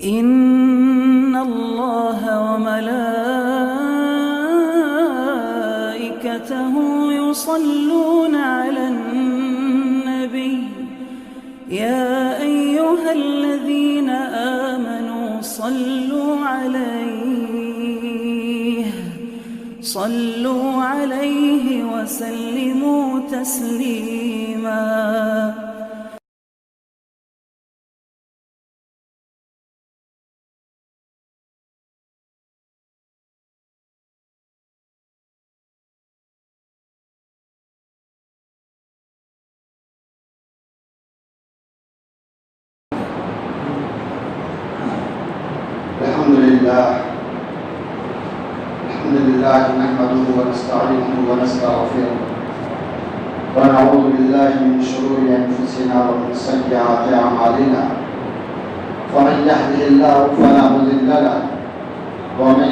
इन्नल्लाह व मलाइकतहु युसल्लूना अलन नबी या अय्युहल्लज़ीना आमनू सल्लू अलैहि व सल्लिमू तस्लीमा। अल्हम्दुलिल्लाह नहमदुहु व नस्तईनुहु व नस्तगफिरुह व नऊज़ु बिल्लाहि मिन शुरूरि अनफुसिना व मिन सय्यिआति अअमालिना फमन यहदिहिल्लाहु फला मुज़िल्ला लहु व मन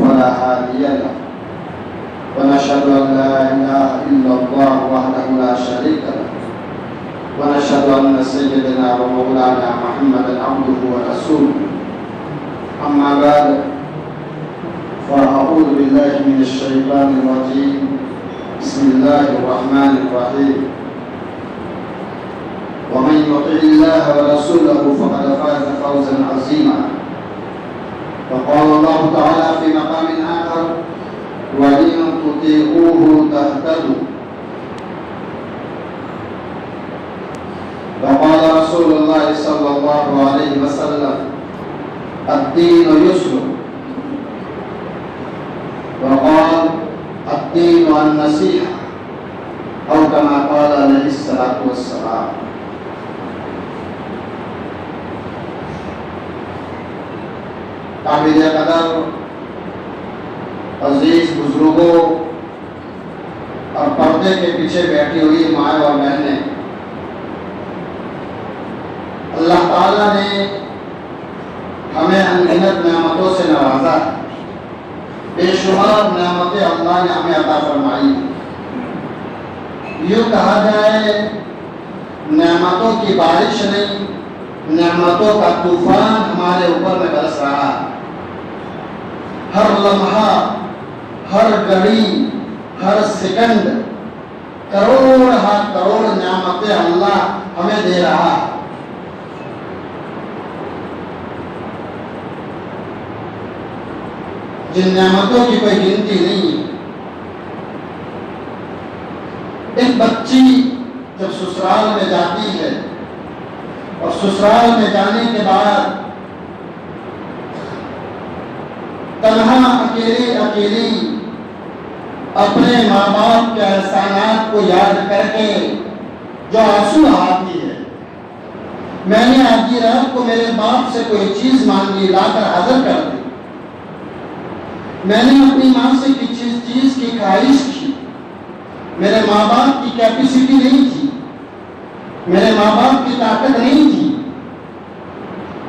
फला हादिय लहु व नशहदु अन ला इलाहा इल्लल्लाह वहदहु ला शरीका लहु व नशहदु अन्न सय्यदना व मौलाना मुहम्मदन अब्दुहु व रसूलुहु। अम्मा बाद फ़अऊज़ु बिल्लाहि मिनश शैतानिर रजीम। बिस्मिल्लाहिर रहमानिर रहीम। व मन युति'िल्लाह व रसूलहु फ़क़द फ़ाज़ फ़ौज़न अज़ीमा। व क़ाल अल्लाहु तआला फ़ी मक़ामिन आख़र व इन तुति'ूहु तहतदू। व क़ाल रसूलुल्लाह सल्लल्लाहु अलैहि वसल्लम अद्दीनु युस्र व क़ाल अद्दीनु अन-नसीहा औ कमा क़ाल अलैहिस्सलातु वस्सलाम। काबिल कदर अजीज बुजुर्गों और पर्दे के पीछे बैठी हुई माँ और बहनें, अल्लाह ताला ने हमें अनगिनत नेमतों से नवाजा। बेशुमार नेमतें अल्लाह ने हमें अता फरमाई। यूँ कहा जाए नेमतों की बारिश नहीं, नेमतों का तूफान हमारे ऊपर में बरस रहा। हर लम्हा, हर घड़ी, हर सेकंड करोड़ हर करोड़ नेमतें अल्लाह हमें दे रहा। जिन नेमतों की कोई गिनती नहीं है। एक बच्ची जब ससुराल में जाती है और ससुराल में जाने के बाद तन्हा अकेली अकेली अपने माँ बाप के एहसानात को याद करके जो आंसू बहाती है, मैंने आज की रात को मेरे बाप से कोई चीज मांगी, लाकर हाजिर कर दी। मैंने अपनी माँ से किसी चीज की ख्वाहिश की, मेरे माँ बाप की कैपेसिटी नहीं थी, मेरे माँ बाप की ताकत नहीं थी,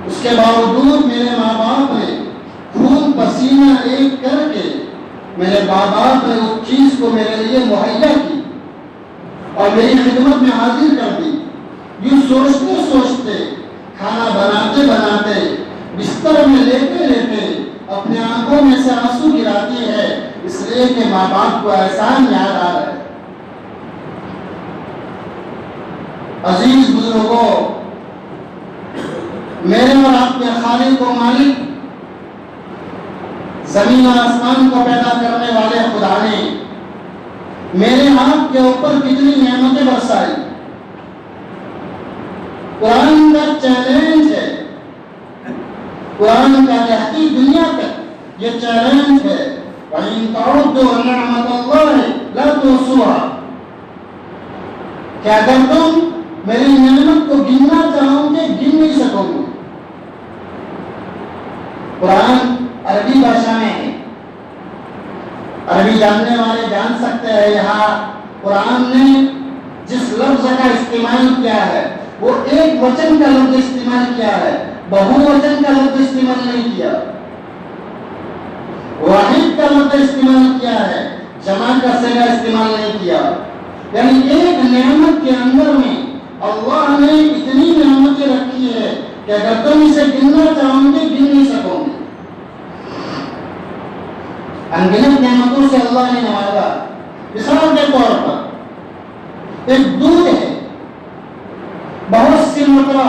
उसके बावजूद मेरे माँ बाप ने खून पसीना एक करके मेरे माँ बाप ने उस चीज को मेरे लिए मुहैया की और मेरी खिदमत में हाजिर कर दी। यूँ सोचते सोचते, खाना बनाते बनाते, बिस्तर में लेटे लेटे अपने आंखों में से आंसू गिराती है, इसलिए कि माँ बाप को एहसान याद आ रहा है। अजीज बुजुर्गों, मेरे और आपके खालिक व मालिक, जमीन और आसमान को पैदा करने वाले खुदा ने मेरे आपके ऊपर कितनी नेमतें बरसाई। कुरान का चैलेंज है, कुरान का कहती दुनिया तक ये चैलेंज है, वइन तउद्दू निअमतल्लाहि ला तुहसूहा। क्या अगर तुम मेरी नेमत को गिनना चाहोगे, गिन नहीं सकोगे। कुरान अरबी भाषा में है, अरबी जानने वाले जान सकते हैं। यहाँ कुरान ने जिस लफ्ज का इस्तेमाल किया है वो एक वचन का लफ्ज इस्तेमाल किया है, बहुवचन का लफ्ज इस्तेमाल नहीं किया। वाहिद का लफ्ज इस्तेमाल किया है, जमा का सेगा इस्तेमाल नहीं किया। यानी एक नेमत के अंदर में अल्लाह ने इतनी नेमतें रखी है कि अगर तुम इसे गिनना चाहो अनगिनत नेमतों से अल्लाह ने नवाजा। मिसाल के तौर पर एक दूध है, बहुत सी मरतबा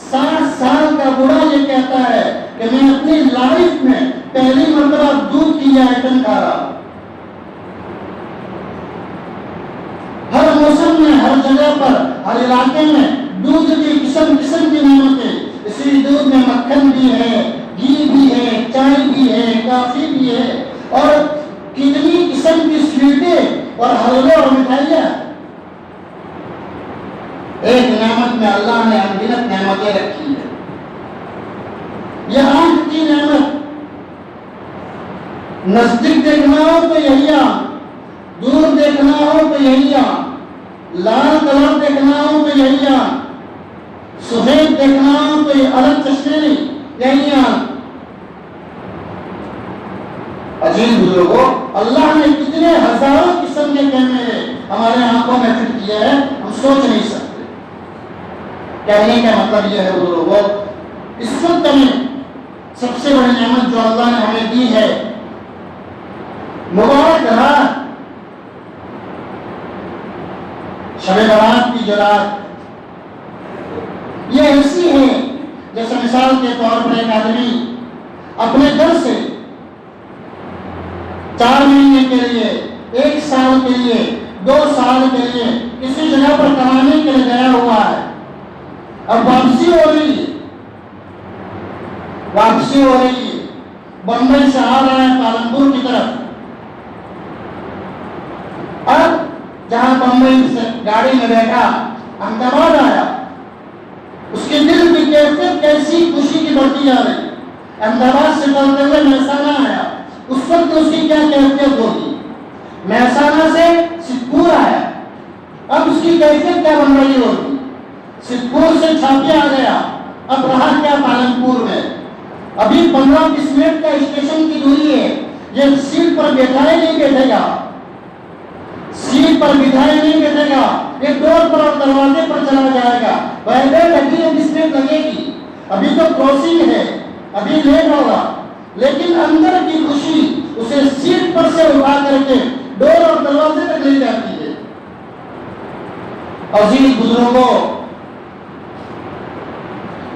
60 साल का बूढ़ा ये कहता है कि मैं अपनी लाइफ में पहली मरतबा दूध की यह आइटम खा रहा। हर मौसम में, हर जगह पर, हर इलाके में दूध की किस्म किस्म की नेमतें। इसी दूध में मक्खन भी है, घी भी है, चाय भी है, कॉफी भी है, और कितनी किस्म की स्वीटें और हलवे और मिठाइयां। एक नेमत में अल्लाह ने अनगिनत नेमतें रखी है। यह आंख की नेमत, नजदीक देखना हो तो यही आंख, दूर देखना हो तो यही आंख, लाल कलर देखना हो तो यही आंख, सफेद देखना हो तो ये अलग चश्मे नहीं, यही आंख। अजीज बुजुर्गों, अल्लाह ने कितने हजारों किस्म के कैमरे हमारे आंखों में फिट किए हैं, हम सोच नहीं सकते। कहने का मतलब यह है बुजुर्गों, इस वक्त में सबसे बड़ी नेमत जो अल्लाह ने हमें दी है, मुबारक रात, शब बारात की जो रात, ये ऐसी है जैसे मिसाल के तौर पर एक आदमी अपने घर से 4 महीने के लिए, 1 साल के लिए, 2 साल के लिए किसी जगह पर कमाने के लिए गया हुआ है। अब वापसी हो रही है, वापसी हो रही है, बंबई से आ रहा है पालनपुर की तरफ। अब जहां बंबई से गाड़ी में बैठा, अहमदाबाद आया, उसके दिल की कैफियत कैसी खुशी की बढ़ती जा रही। अहमदाबाद से चलते हुए महसाना आया, उस वक्त उसकी क्या कैफियत होगी। महसाना से सिद्धपुर आया, अब उसकी कैफियत क्या बन रही होगी। सिद्धपुर से छापिया आ गया, अब रहा क्या पालनपुर में। अभी 15-20 मिनट का स्टेशन की दूरी है, ये सीट पर बैठाए नहीं बैठेगा, सीट पर बिठाए नहीं बैठेगा, ये डोर पर और दरवाजे पर चला जाएगा। पहले 20 मिनट लगेगी, अभी तो क्रॉसिंग है, अभी लेट होगा, लेकिन अंदर की खुशी उसे सीट पर से उठा करके डोर और दरवाजे तक ले जाती है। अजीज बुजुर्गों,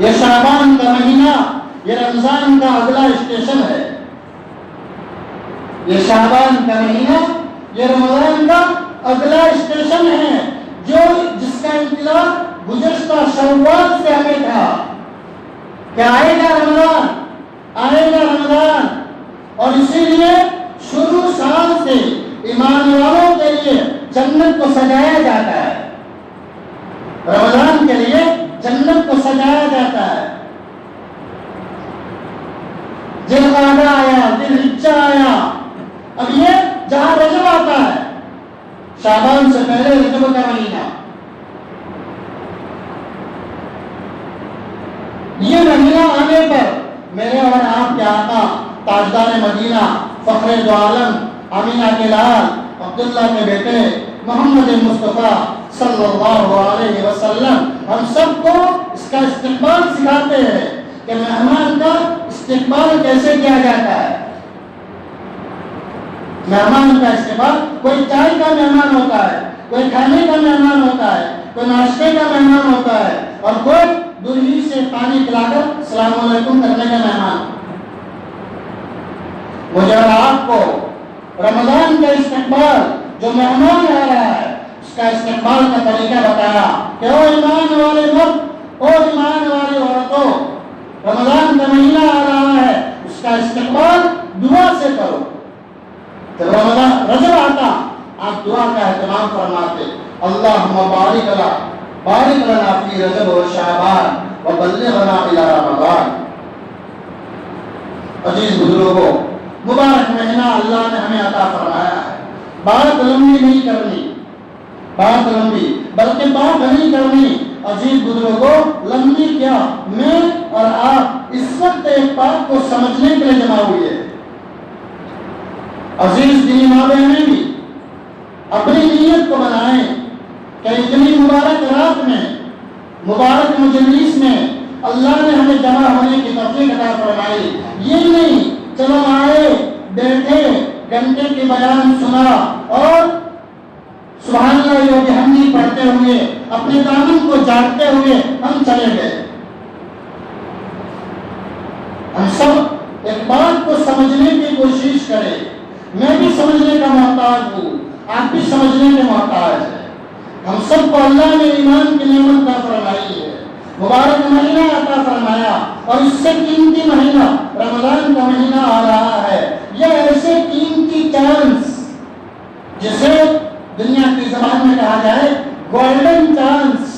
ये शाबान का महीना, ये रमजान का अगला स्टेशन है। ये शाबान का महीना, ये रमजान का अगला स्टेशन है, जो जिसका इंतजार गुज़श्ता शव्वाल से हमें था कि आएगा रमजान, आएगा रमजान। और इसीलिए शुरू साल से ईमान वालों के लिए जन्नत को सजाया जाता है, रमजान के लिए जन्नत को सजाया जाता है। जिलक़ादा आया, जिलहिज्जा आया, अब ये जहां रजब आता है, शाबान से पहले रजब का महीना, ये महीना आने पर मेरे और आपके आका ताजदार मदीना, फखरे दो आलम, अमीना के लाल, अब्दुल्ला के बेटे मोहम्मद मुस्तफ़ा सल्लल्लाहु अलैहि वसल्लम हम सबको इसका इस्तेमाल सिखाते हैं कि मेहमान का इस्तेमाल कैसे किया जाता है। मेहमान का इस्तेमाल, कोई चाय का मेहमान होता है, कोई खाने का मेहमान होता है, कोई नाश्ते का मेहमान होता है, और कोई दूरी से पानी पिलाकर सलाम अलैकुम करने का मेहमान। मुझे और आपको रमजान का इस्तेमाल, जो मेहमान आ रहा है, उसका इस्तेमाल का तरीका बताया कि ओ ईमान वाले मर्द, ओ ईमान वाली औरतों, रमजान का महीना आ रहा है, उसका इस्तेमाल दुआ से करो। जब रमजान रजब आता, आप दुआ का एहतमाम फरमाते, अल्लाहुम्मा बारिक लना फी रजब व शाबान व बल्लिगना इला रमजान। अजीज बुजुर्गों, मुबारक महीना अल्लाह ने हमें अता फरमाया है। बात लंबी नहीं करनी, बात लंबी, बल्कि बात नहीं करनी। अजीज बुजुर्गों, लंबी क्या, मैं और आप इस वक्त एक बात को समझने के लिए जमा हुए हैं। अजीज दीनी माँ बहनें भी अपनी नीयत को बनाएं कि इतनी मुबारक रात में, मुबारक मजलिस में अल्लाह ने हमें जमा होने की तौफीक अता फरमाई। ये नहीं चलो आए, बैठे, की बयान सुना और सुभानअल्लाह व बिहम्दी पढ़ते हुए अपने दामन को जागते हुए हम चले गए। हम सब एक बात को समझने की कोशिश करें। मैं भी समझने का मोहताज हूँ, आप भी समझने के मोहताज है। हम सबको अल्लाह ने ईमान की नेमत अता फरमाई है, मुबारक महीना अता फरमाया और इससे कीमती महीना रमजान का महीना आ रहा है। यह ऐसे कीमती चांस जिसे दुनिया की ज़बान में कहा जाए गोल्डन चांस,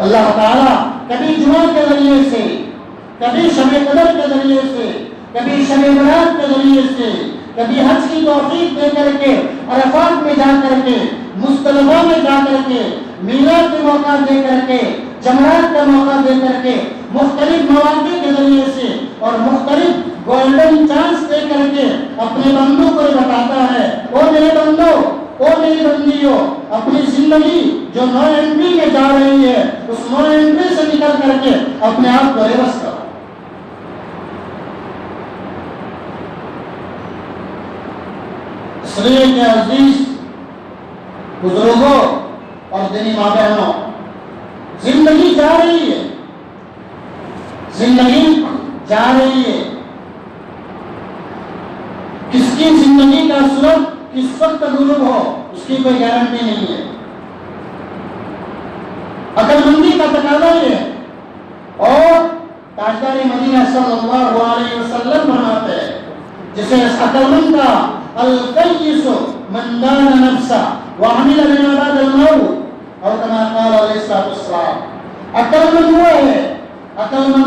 अल्लाह ताला कभी जुमा के जरिए से, कभी शब कदर के जरिए से, कभी शब बरात के जरिए से, कभी हज की तौफीक दे करके अरफात में जा करके, मुस्तलिफा में जा करके, मीना के मौका दे करके, जमरात का मौका दे करके, मुख्तलिफ मौके के जरिए से और मुख्तलिफ गोल्डन चांस दे करके अपने बंदों को बताता है, ओ मेरे बंदो, ओ मेरी बंदियों, अपनी जिंदगी जो नो एंट्री में जा रही है उस नो एंट्री से निकल करके अपने आप को रिवर्स करो। इसलिए के अजीज बुजुर्गों और दीनी माँ बहनों, जिंदगी जा रही है, जिंदगी जा रही है। किसकी जिंदगी का सूरज किस वक्त गुरूब हो उसकी कोई गारंटी नहीं है। अकलमंदी का तकाजा है और ताजदार मदीना सल्लल्लाहु अलैहि वसल्लम फरमाते हैं जिसे अकलमंद का अल-कय्यिस मन दाना नफ्सा व अमिल बिमा बअदल मौत और कमा क़ाल अलैहिस्सलातु वस्सलाम। अकलमंद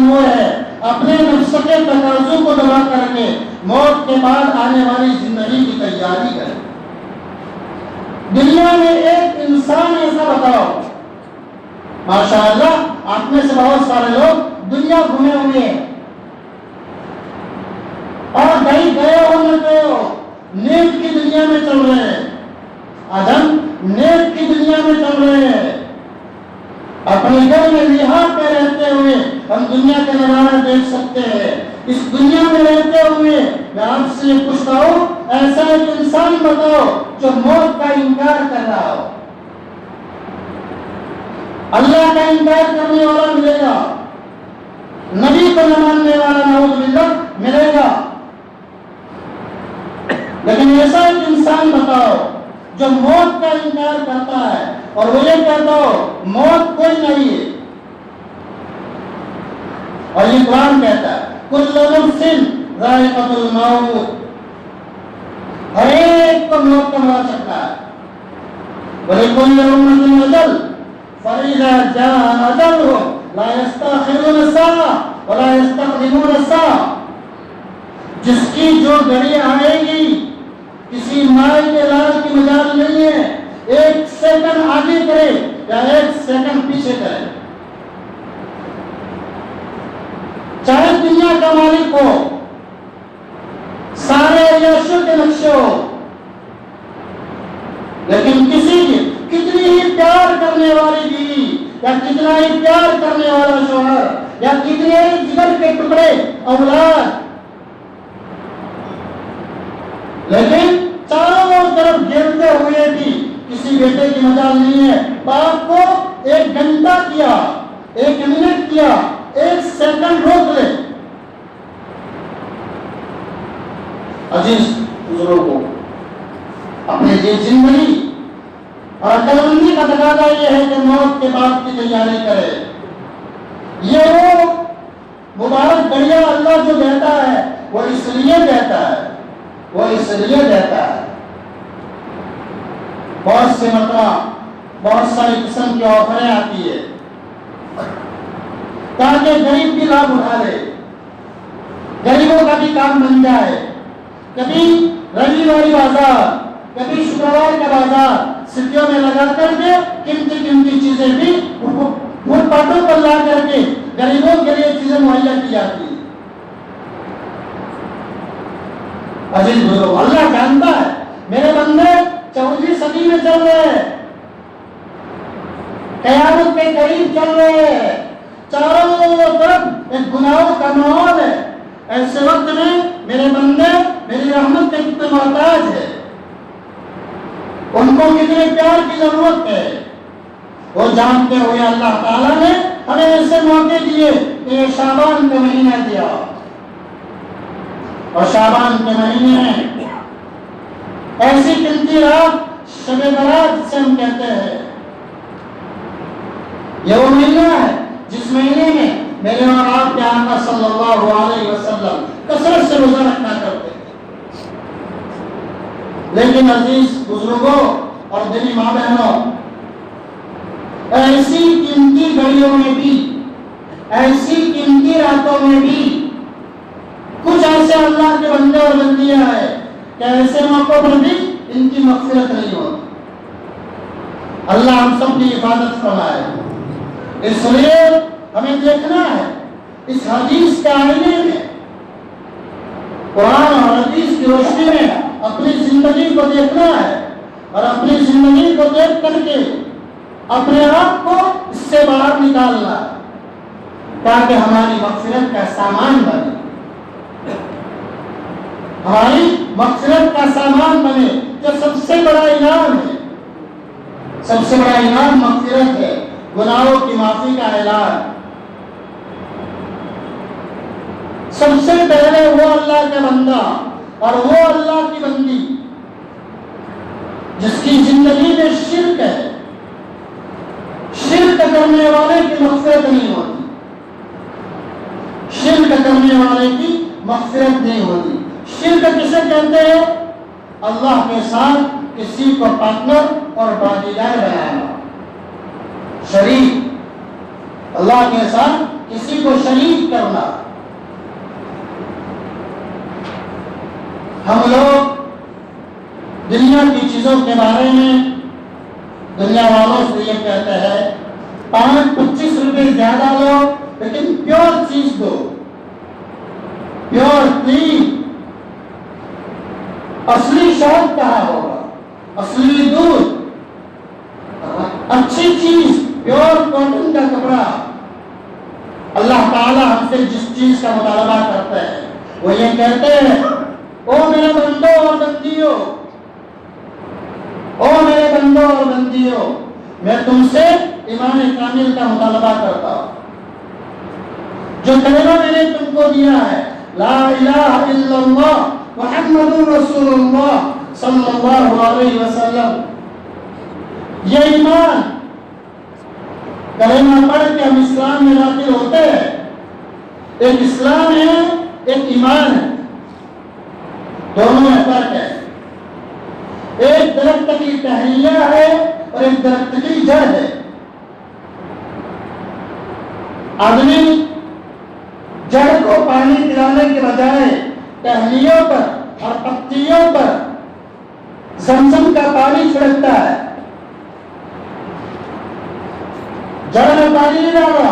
वो है अपने नफ्स के तकाज़ों को दबा करके मौत के बाद आने वाली जिंदगी की तैयारी करे। दुनिया में एक इंसान ऐसा बताओ, माशाअल्लाह आप में से बहुत सारे लोग दुनिया घूमे हुए हैं और कहीं गए हो न गए हो, नेक की दुनिया में चल रहे हैं। आज हम नेक की दुनिया में चल रहे हैं। अपने घर में लिहाज पे रहते हुए हम दुनिया के नजारे देख सकते हैं। इस दुनिया में रहते हुए मैं आपसे ये पूछता हूँ, ऐसा एक इंसान बताओ जो मौत का इनकार कर रहा हो। अल्लाह का इनकार करने वाला मिलेगा, नबी को न मानने वाला नाउज़ुबिल्लाह मिलेगा, लेकिन ऐसा एक इंसान बताओ जो मौत का इनकार करता है और वो ये कहता हो मौत कोई नहीं है। और ये कुरान कहता है कुल्लु नफ्सिन ज़ाइक़तुल मौत, हर एक को मौत का मौका चखना है। वलिकुल्लि उम्मतिन अजल फइज़ा जाअ अजलुहुम ला यस्तअखिरून साअ व ला यस्तक़दिमून साअ। जिसकी जो घड़ी आएगी किसी माई के लाल की मजाल नहीं है, एक सेकंड आगे करे या एक सेकंड पीछे करे। चाहे दुनिया का मालिक हो, सारे यशो के नक्शे हो, लेकिन किसी कितनी ही प्यार करने वाली बीवी या कितना ही प्यार करने वाला शौहर या कितने ही जिगर के टुकड़े औलाद, लेकिन चारों तरफ घेरते हुए भी किसी बेटे की मजाल नहीं है। बाप को 1 घंटा किया, 1 मिनट किया, 1 सेकंड रोक ले। अजीज बुजुर्गों, अपने ये जिंदगी और अकलमंदी का तकाज़ा ये है कि मौत के बाद की तैयारी करे। ये वो मुबारक बढ़िया अल्लाह जो देता है वो इसलिए देता है, वो इसलिए देता है। बहुत से मतलब बहुत सारी किस्म की ऑफरें आती है ताकि गरीब भी लाभ उठा ले, गरीबों का भी काम बन जाए। कभी रविवारी बाजार, कभी शुक्रवार का बाजार सिटियों में लगा करके कीमती कीमती चीजें भी फुटपाथों पर ला करके गरीबों के लिए चीजें मुहैया की जाती है। अजीज बुजुर्ग, अल्लाह जानता है मेरे बंदे 14वीं सदी में चल रहे हैं, क़यामत के करीब चल रहे हैं, चारों तरफ एक गुनाहों का माहौल है। ऐसे वक्त में मेरे बंदे मेरी रहमत के कितने मोहताज है, उनको कितने प्यार की जरूरत है, वो जानते हुए अल्लाह ताला ने हमें ऐसे मौके दिए कि ये शाबान का महीना दिया। और शाबान के महीने में ऐसी गिनती रात शबे बारात जिसे हम कहते हैं, ये वो महीना है जिस महीने में मेरे और आपके आका सल्लल्लाहु अलैहि वसल्लम कसरत से रोजा रखना करते थे। लेकिन अजीज बुजुर्गों और दिली माँ बहनों, ऐसी कीमती घड़ियों में भी, ऐसी कीमती रातों में भी कुछ ऐसे अल्लाह के बंदे और बंदियां हैं कि ऐसे मौकों पर भी इनकी मग़फ़िरत नहीं होती। अल्लाह हम सब की हिफाजत फरमाए। इसलिए हमें देखना है इस हदीस के आईने में, कुरान और हदीस की रोशनी में अपनी जिंदगी को देखना है और अपनी जिंदगी को देख करके अपने आप को इससे बाहर निकालना ताकि हमारी मग़फ़िरत का सामान बने, हमारी मग़फ़िरत का सामान बने, जो सबसे बड़ा इनाम है। सबसे बड़ा इनाम मग़फ़िरत है, गुनाहों की माफी का ऐलान। सबसे पहले वो अल्लाह का बंदा और वो अल्लाह की बंदी जिसकी जिंदगी में शिर्क है, शिर्क करने वाले की मग़फ़िरत नहीं होती, शिर्क करने वाले की मग़फ़िरत नहीं होती। शिर्क किसे कहते हैं? अल्लाह के साथ किसी को पार्टनर और भागीदार बनाना, शरीक, अल्लाह के साथ किसी को शरीक करना। हम लोग दुनिया की चीजों के बारे में दुनिया वालों से ये कहते हैं 5-25 रुपए ज्यादा लो लेकिन प्योर चीज दो, प्योर क्लीन, असली शहद कहाँ होगा, असली दूध, अच्छी चीज, प्योर कॉटन का कपड़ा। अल्लाह ताला हमसे जिस चीज का मुतालबा करते हैं वो ये कहते हैं, ओ मेरे बंदों और बंदियों, ओ मेरे बंदों और बंदियों, मैं तुमसे ईमान कामिल का मुतालबा करता हूं। जो कलमा मैंने तुमको दिया है, ला इलाहा इल्लल्लाह मुहम्मदुर रसूलुल्लाह सल्लल्लाहु अलैहि वसल्लम, ये ईमान, कलमा पढ़ के हम इस्लाम में दाखिल होते हैं। एक इस्लाम है, एक ईमान है, दोनों में फर्क है। एक दरख्त की टहनियां है और एक दरख्त की जड़ है। आदमी जड़ को पानी पिलाने के बजाय टहनियों पर और पत्तियों पर ज़मज़म का पानी छिड़कता है, जड़ में पानी नहीं डाला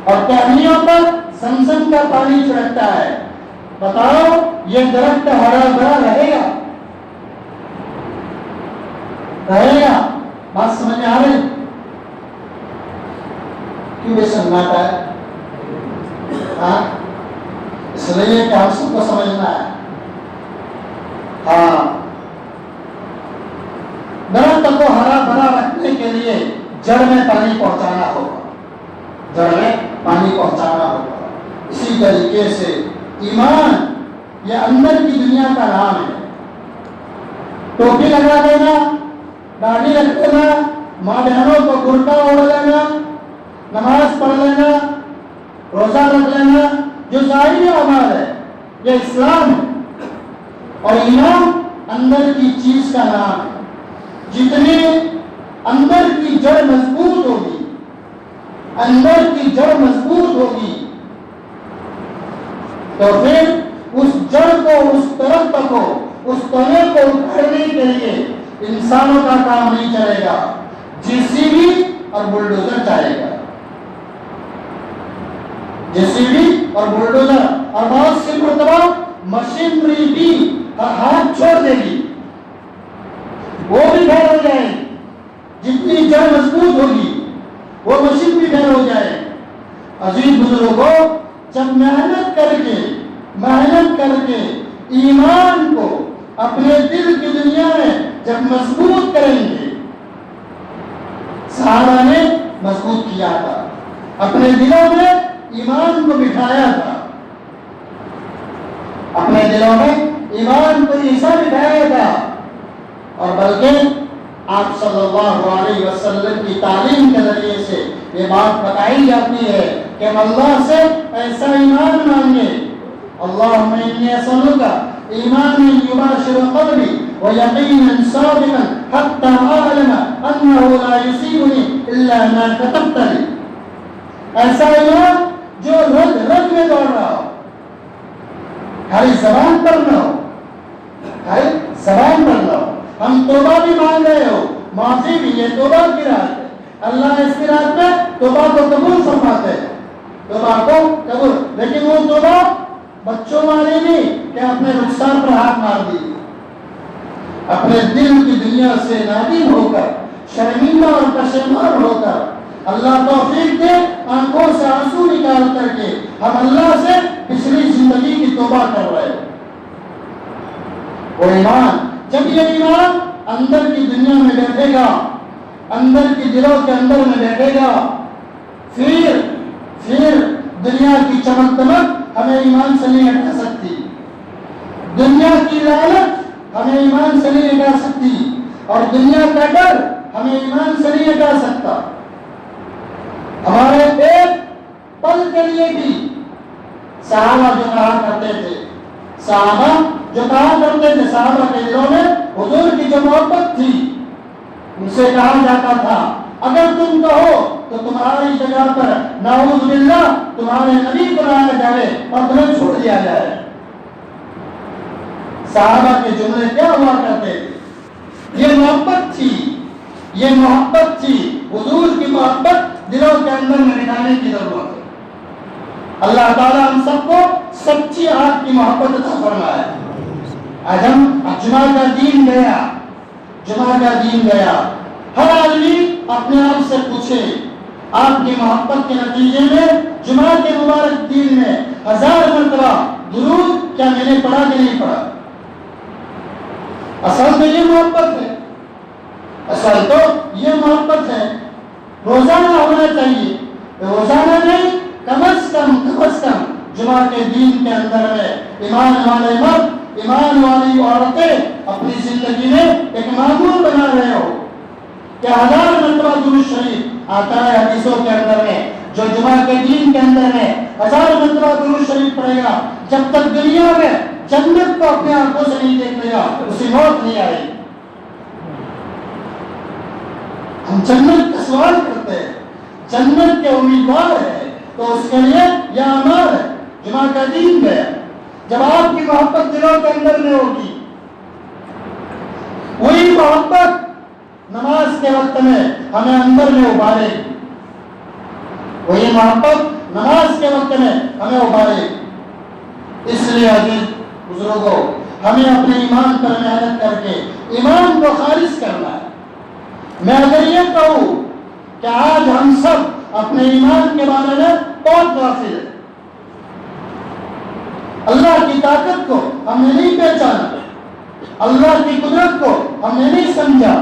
और टहनियों पर ज़मज़म का पानी छिड़कता है। बताओ ये दरख्त हरा भरा रहेगा? रहेगा? बात समझ में आ रही? क्यों ये सन्नाटा है? हाँ, इसलिए कि हम सबको समझना है। हाँ, दरख्त को हरा भरा रखने के लिए जड़ में पानी पहुंचाना होगा, जड़ में पानी पहुंचाना होगा। इसी तरीके से ईमान ये अंदर की दुनिया का नाम है। टोपी लगा देना, दाढ़ी रख देना, माँ बहनों को कुर्ता ओढ़ लेना, नमाज पढ़ लेना, रोजा रख लेना, जो ज़ाहिरी अमाल है ये इस्लाम है। और ईमान अंदर की चीज का नाम है। जितनी अंदर की जड़ मजबूत होगी, अंदर की जड़ मजबूत होगी, तो फिर उस जड़ को, उस दरख्त को, उस तने को उखाड़ने के लिए इंसानों का काम नहीं चलेगा, जेसीबी और बुलडोजर जाएगा, जेसीबी और बुलडोजर। और बहुत सी मरतबा मशीनरी भी हाथ छोड़ देगी, वो भी फेल हो जाएगी। जितनी जड़ मजबूत होगी वो मशीन भी फेल हो जाए। अजीज बुजुर्गों, जब मेहनत करके ईमान को अपने दिल की दुनिया में जब मजबूत करेंगे, सहाबा ने मजबूत किया था, अपने दिलों में ईमान को बिठाया था, अपने दिलों में ईमान को ऐसा बिठाया था। और बल्कि आप सल्लल्लाहु अलैहि वसल्लम की तालीम के जरिए से ये बात बताई जाती है कि हम अल्लाह से ऐसा ईमान मांगे, अल्लाहुम्मा इन्नी असअलुका ईमानन युबाशिरु क़ल्बी व यक़ीनन सादिक़न हत्ता अअलम अन्नहु ला युसीबुनी इल्ला मा कतबत ली। ऐसा ईमान जो रग रग में दौड़ रहा हो, खाली ज़बान पर न हो, खाली ज़बान पर न हो। हम तौबा भी मांग रहे हो, माफी भी, ये तौबा की रात है, अल्लाह इसकी रात में तौबा को कबूल फरमाते हैं, तौबा को कबूल। लेकिन वो तौबा बच्चों वाली नहीं कि अपने रुखसार पर हाथ मार दी, अपने दिल की दुनिया से नादिम होकर, शर्मिंदा और पशेमान होकर, अल्लाह तौफीक दे आंखों से आंसू निकाल करके हम अल्लाह से पिछली जिंदगी की तौबा कर रहे हैं। वो ईमान, जब ये ईमान अंदर की दुनिया में बैठेगा, अंदर की दिलों के अंदर में बैठेगा, फिर दुनिया की चमक दमक हमें ईमान से नहीं हटा सकती, दुनिया की लालच हमें ईमान से नहीं हटा सकती, और दुनिया का डर हमें ईमान से नहीं हटा सकता। हमारे एक पल के लिए भी सहाबा जो कहा करते थे, सहाबा जो कहा करते थे, सहाबा के दिलों में हुजूर की जो मोहब्बत थी, उनसे कहा जाता था अगर तुम कहो तो तुम्हारी जगह पर नाऊज़ बिल्लाह तुम्हारे नबी को लाया जाए और तुम्हें छोड़ दिया जाए। सहाबा के जुमले क्या हुआ करते थे? ये मोहब्बत थी, ये मोहब्बत थी, हुजूर की मोहब्बत दिलों के अंदर में बिठाने की जरूरत है। अल्लाह ताला हम सबको सच्ची आग की मोहब्बत अता फरमाए। आज हम जुमा का दिन गया, जुमा का दिन गया, हर आदमी अपने आप से पूछे आपकी मोहब्बत के नतीजे में जुमा के मुबारक दिन में 1000 मरतबा दुरूद क्या मैंने पढ़ा कि नहीं पढ़ा? असल तो ये मोहब्बत है, असल तो ये मोहब्बत है। रोजाना होना चाहिए, रोजाना नहीं, कम अज कम जुमा के दिन के अंदर में ईमान वाले मर्द, ईमान वाली औरतें अपनी जिंदगी में एक मामूल बना रहे हो कि 1000 मरतबा दुरूद शरीफ आता है हदीसों के अंदर में, जो जुमा के दिन के अंदर में 1000 मरतबा दुरूद शरीफ पढ़ेगा, जब तक दुनिया में जन्नत को अपनी आंखों से नहीं देख लेगा उसे मौत नहीं आएगी। हम जन्नत का सवाल करते हैं, जन्नत के उम्मीदवार है, तो उसके लिए यह अमल है। जुमा का दिन गया, जब आपकी मोहब्बत दिलों के अंदर में होगी, वही मोहब्बत नमाज के वक्त में हमें अंदर में उबारेगी, वही मोहब्बत नमाज के वक्त में हमें उबारेगी। इसलिए अजीज बुजुर्गों, हमें अपने ईमान पर मेहनत करके ईमान को खारिज करना है। मैं अगर ये कहूं कि आज हम सब अपने ईमान के बारे में बहुत गाफिल है, अल्लाह की ताकत को हमने नहीं पहचाना, अल्लाह की कुदरत को हमने नहीं समझा,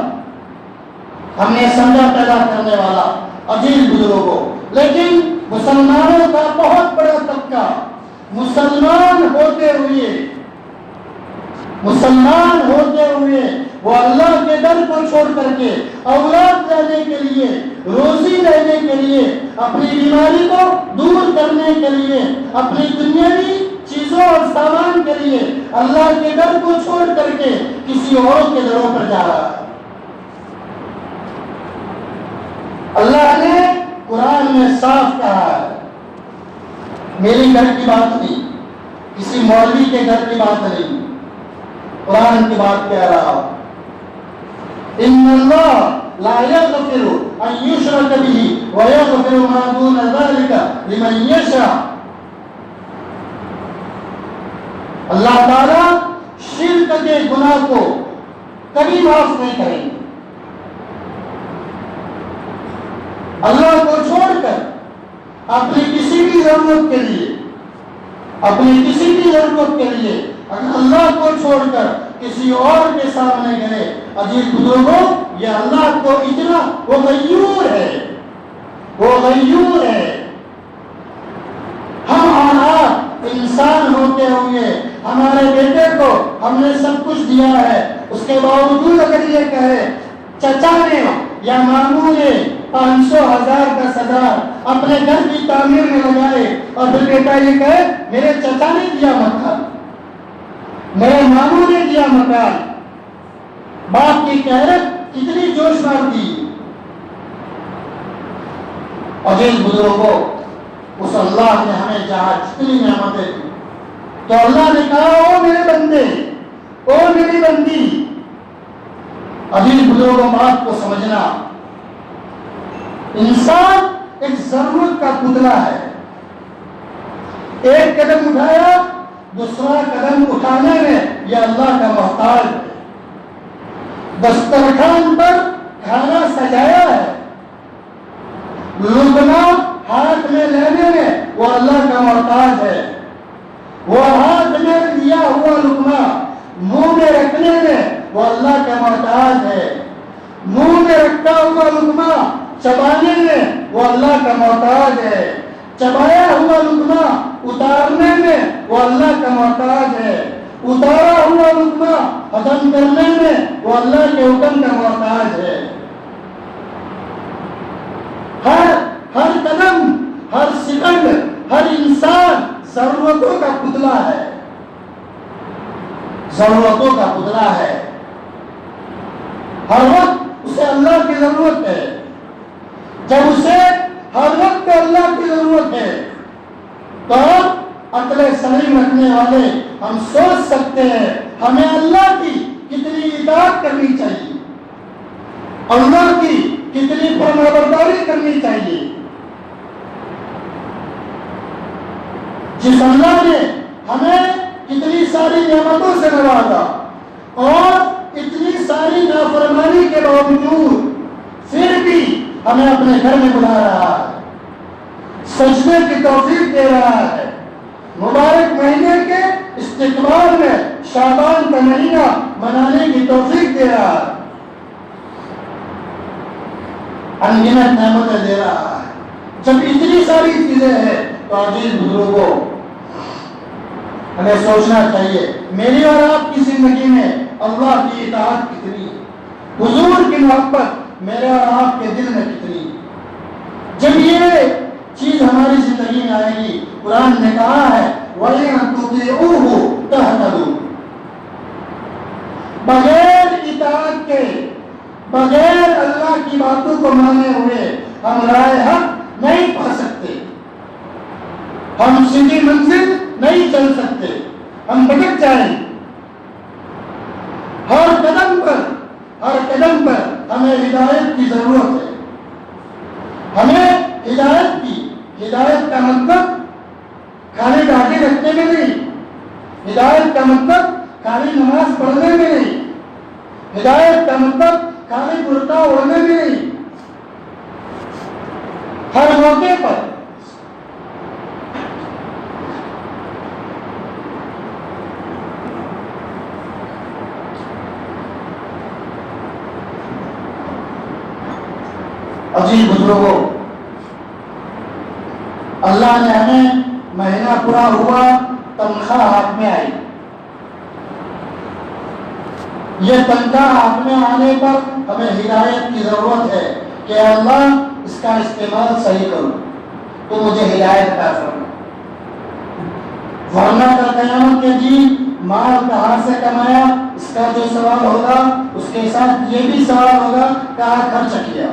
हमने समझा पैदा करने वाला अजीज बुजुर्गों। लेकिन मुसलमानों का बहुत बड़ा तबका मुसलमान होते हुए वो अल्लाह के दर को छोड़ करके औलाद लेने के लिए, रोजी लेने के लिए, अपनी बीमारी को दूर करने के लिए, अपनी दुनियावी चीजों और सामान के लिए अल्लाह के दर को छोड़ करके किसी और के दरों पर जा रहा है। अल्लाह ने कुरान में साफ कहा है, मेरे घर की बात नहीं, किसी मौलवी के घर की बात नहीं, कुरान की बात कह रहा हूं। इन्नल्लाह ला यग़फिरु अन युशरक बिही व यग़फिरु मा दून ज़ालिका लिमन यशा। अल्लाह ताला शिर्क के गुनाह को कभी माफ नहीं करेंगे। अल्लाह को छोड़कर अपनी किसी भी जरूरत के लिए, अपनी किसी भी जरूरत के लिए अगर अल्लाह को छोड़कर किसी और के सामने गए, अजीज बुजुर्गों, ये अल्लाह को इतना, वो गयूर है, वो गयूर है। हम अनाथ इंसान होते हुए हमारे बेटे को हमने सब कुछ दिया है, उसके बावजूद अगर ये कहे चचा ने या मामू ने 500, 1000, 10,000 अपने घर की तामीर में लगाए और फिर बेटा ये कहे मेरे चचा ने दिया मकान, मेरे मामू ने दिया मकान, बाप की कहरत कितनी जोश मारती। अजीज बुजुर्गों, उस अल्लाह ने हमें जहां जितनी नेमतें दी, तो अल्लाह ने कहा ओ मेरे बंदे, ओ मेरी बंदी। अजीज बुजुर्गों, बात को समझना, इंसान एक जरूरत का पुतला है। एक कदम उठाया, दूसरा कदम उठाने में यह अल्लाह का मोहताज है। दस्तरखान पर खाना सजाया है, लुकमा हाथ में लेने में वो अल्लाह का मोहताज है। वो हाथ में लिया हुआ लुकमा मुंह में रखने में वो अल्लाह का मोहताज है। मुंह में रखा हुआ लुकमा चबाने में वो अल्लाह का मोहताज है। चबाया हुआ लुकमा उतारने में वो अल्लाह का मोहताज है। उतारा हुआ लुकमा हजम करने में वो अल्लाह के हुक्म का मोहताज है। हर कदम, हर सेकंड, हर इंसान जरूरतों का पुतला है, जरूरतों का पुतला है। हर वक्त उसे अल्लाह की जरूरत है। जब उसे हर वक्त अल्लाह की जरूरत है तो अक्ल सलीम रखने वाले हम सोच सकते हैं हमें अल्लाह की कितनी इताअत करनी चाहिए, अल्लाह की कितनी फरमाबरदारी करनी चाहिए। जिस अल्लाह ने हमें कितनी सारी नेमतों से नवाजा और इतनी सारी नाफरमानी के बावजूद फिर भी हमें अपने घर में बुला रहा है, सजदे की तौफीक दे रहा है, मुबारक महीने के इस्तिकबाल में शाबान का महीना मनाने की तौफीक दे रहा है, अनगिनत नेमतें दे रहा है। जब इतनी सारी चीजें हैं तो अजीज बुजुर्गों, हमें सोचना चाहिए मेरी और आपकी जिंदगी में अल्लाह की इताअत कितनी, हुजूर की मोहब्बत मेरे और आपके दिल में कितनी। जब ये चीज हमारी जिंदगी में आएगी, कुरान ने कहा है वयअतुतिऊहु तहतदू, बगैर इताअत के, बगैर अल्लाह की बातों को माने हुए हम राह हक नहीं पा सकते, हम सीधी मंजिल नहीं चल सकते, हम भटक जाएंगे। हर कदम पर हमें हिदायत की जरूरत है। हमें हिदायत की, हिदायत का मतलब खाली दाढ़ी रखने में नहीं, हिदायत का मतलब खाली नमाज पढ़ने में नहीं, हिदायत का मतलब खाली कुर्ता ओढ़ने में नहीं। हर मौके पर अजीज बुजुर्गों, अल्लाह ने हमें महीना पूरा हुआ, तनख्वाह हाथ में आई। ये तनख्वाह हाथ में आने पर हमें हिदायत की जरूरत है कि अल्लाह इसका इस्तेमाल सही करो, तो मुझे हिदायत का फरमा। वरना कल क़यामत के दिन माल कहाँ से कमाया इसका जो सवाल होगा, उसके साथ ये भी सवाल होगा कहाँ खर्च किया।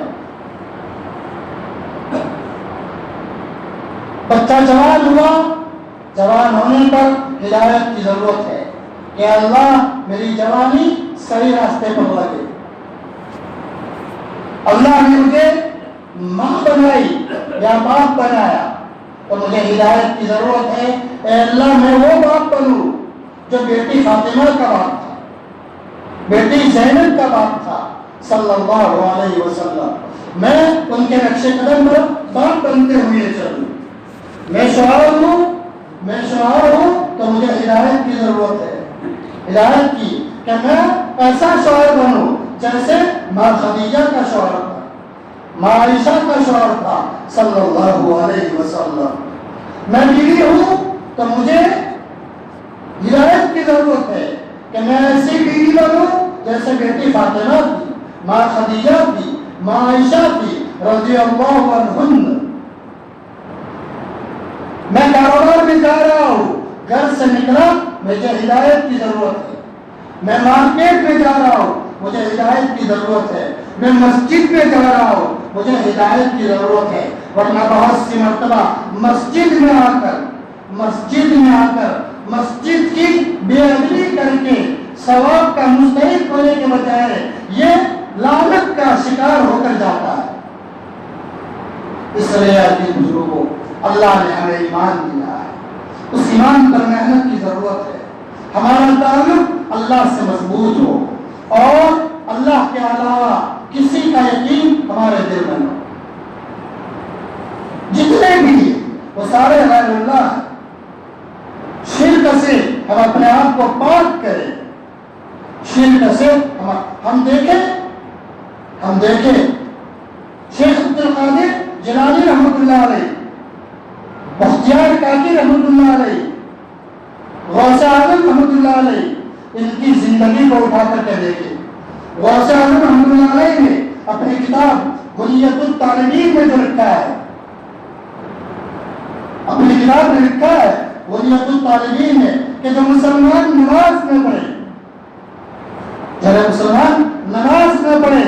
बच्चा जवान हुआ, जवान होने पर हिदायत की जरूरत है कि अल्लाह मेरी जवानी सही रास्ते पर लगे। अल्लाह ने मुझे माँ बनाई या बाप बनाया तो मुझे हिदायत की जरूरत है। ए अल्लाह, मैं वो बाप बनूं जो बेटी फातिमा का बाप था, बेटी ज़ैनब का बाप था सल्लल्लाहु अलैहि वसल्लम। मैं उनके नक्शे कदम पर बाप बनते हुए चलूं। मैं शुआर हूँ तो मुझे हिदायत की जरूरत है। हिदायत की कि मैं ऐसा शौहर बनूं जैसे माँ खदीजा का शौहर था, माँ आयशा का शौहर था सल्लल्लाहु अलैहि वसल्लम। मैं बीवी हूँ तो मुझे हिदायत की जरूरत है कि मैं ऐसी बीवी बनूं जैसे बेटी फातिमा थी, माँ खदीजा थी, माँ आयशा थी रज़ियल्लाहु अन्हुन्ना। मैं कारोबार में जा रहा हूँ, घर से निकला, मुझे हिदायत की जरूरत है। मैं मार्केट में जा रहा हूँ, मुझे हिदायत की जरूरत है। मैं मस्जिद में जा रहा हूँ, मुझे हिदायत की जरूरत है। वरना बहुत सी मर्तबा मस्जिद में आकर मस्जिद की बेअदबी करके सवाब का मुस्तहिक होने के बजाय ये लानत का शिकार होकर जाता है। इसलिए अपने बुजुर्गों, अल्लाह ने हमें ईमान दिया है, उस ईमान पर मेहनत की जरूरत है। हमारा ताल्लुक अल्लाह से मजबूत हो और अल्लाह के अलावा किसी का यकीन हमारे दिल में हो। जितने भी वो सारे गैरुल्लाह हैं। शिर्क से हम अपने आप को पाक करें। शिर्क से हम देखें शेख अब्दुल कादिर जिलानी रहमतुल्लाह अलैह, बख्तियार काकी रहमतुल्लाह अलैह, गौसे आजम रहमतुल्लाह अलैह, इनकी जिंदगी को उठा करके देखें। गौसे आजम रहमतुल्लाह अलैह ने अपनी किताब हुर्रियतुत तालिबीन में जो लिखा है, अपनी किताब में लिखा है हुर्रियतुत तालिबीन में कि जो मुसलमान नमाज न पढ़े, जब मुसलमान नमाज न पढ़े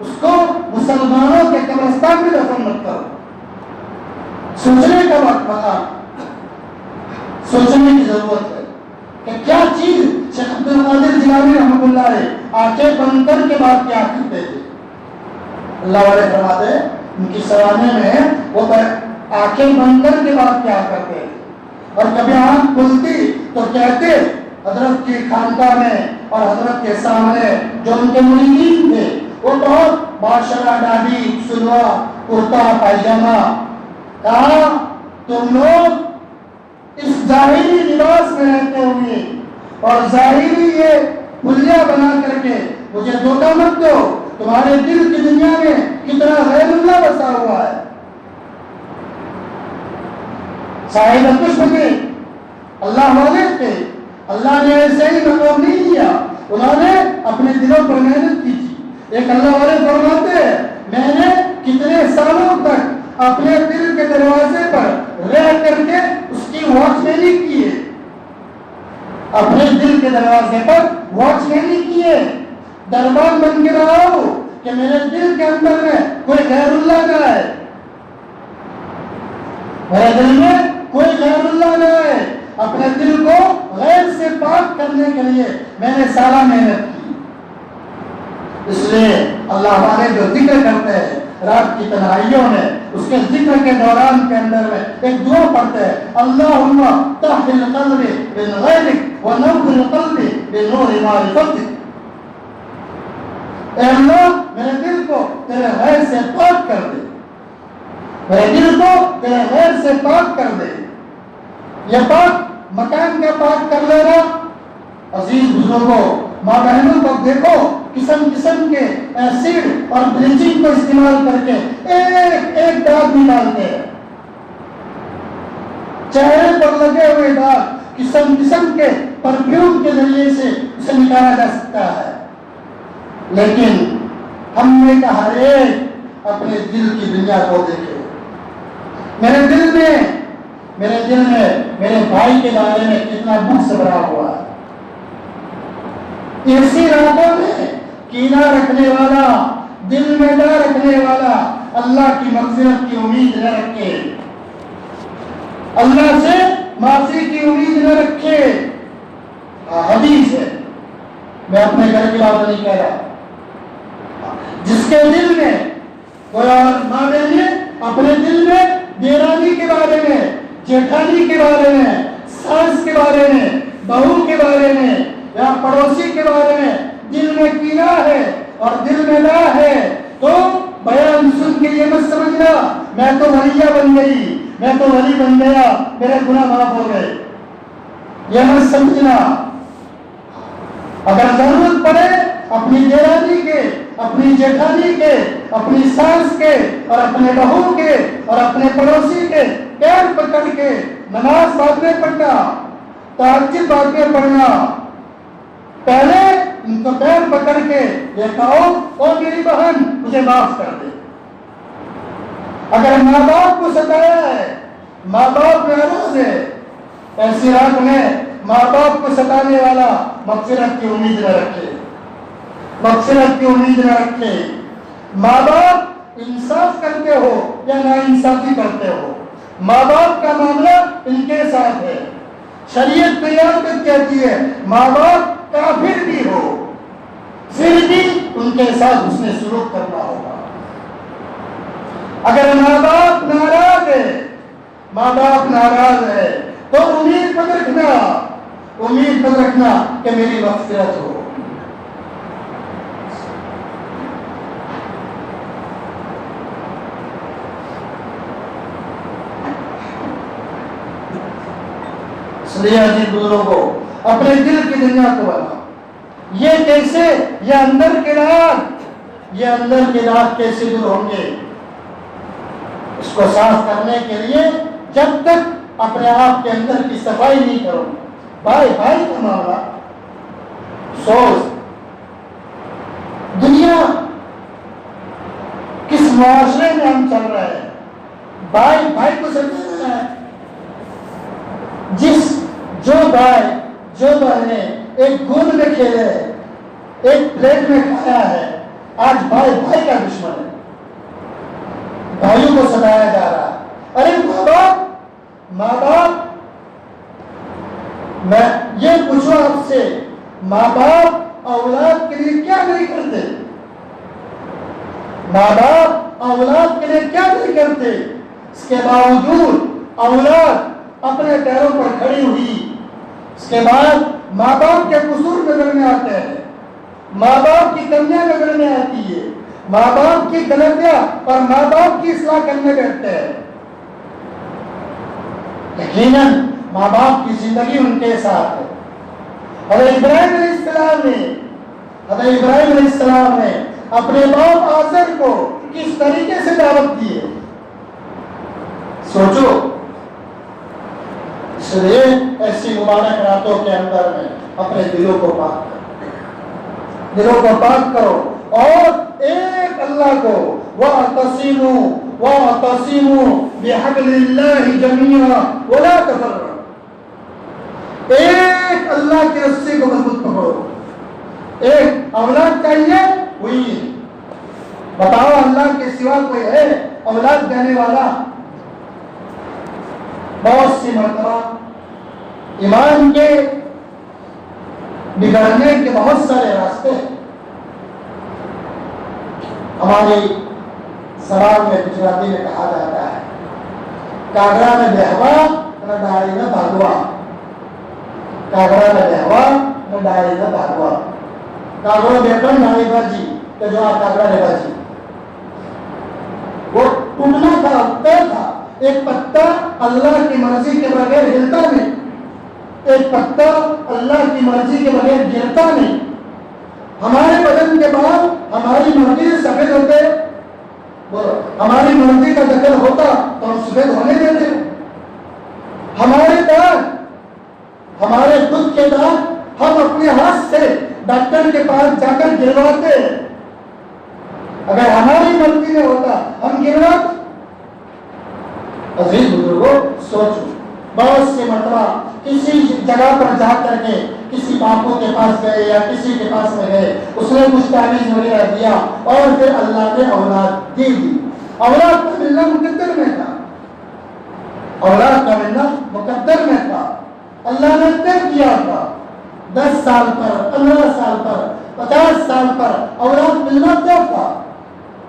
उसको मुसलमानों के कब्रिस्तान में दफन मत करो। सोचने का वक्त सोचने की जरूरत है कि क्या चीज शेख अब्दुल कादिर जिलानी रहमतुल्लाह अलैह आंखें बंद करके बात क्या करते थे। अल्लाह वाले फरमाते उनकी सराहने में वो आंखें बंद करके बात क्या करते थे, और कभी आंख खुलती तो कहते हजरत की खानकाह में और हजरत के सामने जो उनके मुरीदीन थे वो बहुत बादशाह डाली सुलवा कुर्ता पायजामा, कहा तुम लोग इस जाहिरी लिबास में रहते हुए और जाहिरी ये हुलिया बना करके मुझे धोखा मत दो। तुम्हारे दिल की दुनिया में कितना गैरुल्लाह बसा हुआ है। साहिब कुछ थे, अल्लाह वाले थे, अल्लाह ने ऐसे ही मकाम नहीं दिया, उन्होंने अपने दिलों पर मेहनत की थी। एक अल्लाह वाले फरमाते हैं मैंने कितने सालों तक अपने दिल के दरवाजे पर रह करके उसकी वॉचमैनी की है, अपने दिल के दरवाजे पर वॉचमैनी की है, दरबान बन के रहा हूं कि मेरे दिल के अंदर में कोई गैरुल्लाह ना है, मेरे दिल में कोई गैरुल्लाह ना है। अपने दिल को गैर से पाक करने के लिए मैंने सारा मेहनत की। इसलिए अल्लाह वाले जो जिक्र करते हैं रात की तन्हाइयों में, उसके जिक्र के दौरान के अंदर में एक दुआ पढ़ते हैं, अल्लाहुम्मा तहहिल क़ल्बी बिन गैरिक व नव्विर क़ल्बी बिनूरि मारिफतिक। ऐ अल्लाह मेरे दिल को तेरे गैर से पाक कर दे, मेरे दिल को तेरे गैर से पाक कर दे। यह पाक मकान का पाक कर लेना। अजीज बुजुर्गों, माँ बहनों को देखो किस्म किस्म के एसिड और ब्लीचिंग को इस्तेमाल करके एक एक दाग निकालते हैं। चेहरे पर लगे हुए दाग किस्म किस्म के परफ्यूम के जरिए से उसे निकाला जा सकता है। लेकिन हमने कहा अपने दिल की दुनिया को देखे। मेरे दिल में मेरे भाई के बारे में कितना दुख से भरा हुआ है। ऐसी रातों में कीना रखने वाला, दिल में डर रखने वाला अल्लाह की मग़फ़िरत की उम्मीद न रखे, अल्लाह से माफ़ी की उम्मीद न रखे। हदीस है, मैं अपने घर की बात नहीं कह रहा। जिसके दिल में कोई और माँ बहने अपने दिल में देरानी के बारे में, जेठानी के बारे में, सास के बारे में, बहू के बारे में या पड़ोसी के बारे में दिल में कीना है और दिल में ना है, तो बयान सुन के ये मत समझना मैं तो वलिया बन गई, मैं तो वली बन गया, मेरे गुनाह माफ हो गए। यह मत समझना। अगर जरूरत पड़े अपनी देरानी के, अपनी जेठानी के, अपनी सास के और अपने बहू के और अपने पड़ोसी के पैर पकड़ के नमाज बाद में पढ़ना, तहज्जुद बाद में पढ़ना। पहले उनको पैर पकड़ के ये कहो, ओ मेरी बहन मुझे माफ कर दे। अगर माँ बाप को सताया है, माँ बाप नाराज है, ऐसी रात में माँ बाप को सताने वाला मग़फ़िरत की उम्मीद न रखे, मग़फ़िरत की उम्मीद न रखे। माँ बाप इंसाफ करते हो या नाइंसाफी करते हो, माँ बाप का मामला इनके साथ है। शरीयत तैयार कर कहती है माँ बाप काफिर भी हो फिर भी उनके साथ उसने सुलूक करना होगा। अगर माँ बाप नाराज है, माँ बाप नाराज है तो उम्मीद मत रखना, उम्मीद मत रखना कि मेरी मग़फ़िरत हो। इसलिए बुजुर्गों अपने दिल की दुनिया को बनाओ। ये कैसे, ये अंदर के राग, ये अंदर के राग कैसे दूर होंगे? इसको साफ करने के लिए जब तक अपने आप के अंदर की सफाई नहीं करो, भाई भाई का मामला सोच, दुनिया किस मुआशरे में हम चल रहे हैं, भाई भाई को समझना है। जो भाई जो बहने एक गोद में खेले, एक प्लेट में खाया है, आज भाई भाई का दुश्मन है, भाइयों को सताया जा रहा है। अरे माँ बाप, मैं ये पूछूं आपसे, माँ बाप औलाद के लिए क्या नहीं करते? माँ बाप औलाद के लिए क्या नहीं करते? इसके बावजूद औलाद अपने पैरों पर खड़ी हुई, इसके बाद माँ बाप के कसूर नजर में आते हैं, माँ बाप की कमियां नजर में आती है, माँ बाप की गलतियां और माँ बाप की इस्लाह करने बैठते हैं। यकीनन माँ बाप की जिंदगी उनके साथ है। हज़रत इब्राहिम अलैहिस्सलाम ने अपने बाप आज़र को किस तरीके से दावत दी है, सोचो। इसलिए ऐसी मुबारक रातों के अंदर में अपने दिलों को पाक करो, दिलों को पाक करो और एक अल्लाह को वअतसिमू बिहब्लिल्लाहि जमीआ वला तफर्रक़ू, एक अल्लाह की रस्सी को मजबूत पकड़ो। एक औलाद चाहिए हुई, बताओ अल्लाह के सिवा कोई है औलाद देने वाला? बहुत सी मरतबा ईमान के बिगड़ने के बहुत सारे रास्ते हमारे समाज में, गुजराती में कहा जाता है, कागड़ा में बेहवा न डाली न भागवा, कागड़ा में बेहवा न डाली न भागवा। कागड़ो बेटन डाली बाजी तो जो कागड़ा ने बाजी, वो टूटना था, तय था। एक पत्ता अल्लाह की मर्जी के बगैर हिलता नहीं, एक पत्ता अल्लाह की मर्जी के बगैर गिरता नहीं। हमारे बदन के बाल हमारी मर्जी से सफेद होते, हमारी मर्जी का दखल होता तो हम सफेद होने देते। हमारे दांत, हमारे खुद के दांत हम अपने हाथ से डॉक्टर के पास जाकर गिरवाते। अगर हमारी मर्जी में होता हम गिरवाते। अजीज बुजुर्गों, सोचो, बहुत से मरतबा किसी जगह पर जा करके किसी बापू के पास गए या किसी के पास में गए, उसने कुछ तावीज़ वगैरह दिया और फिर अल्लाह ने औलाद दे दी। औलाद का मिलना मुकद्दर में था, औलाद का मिलना मुकद्दर में था, अल्लाह ने तय किया था। 10 साल पर, 15 साल पर, 50 साल पर औलाद मिलना तय था।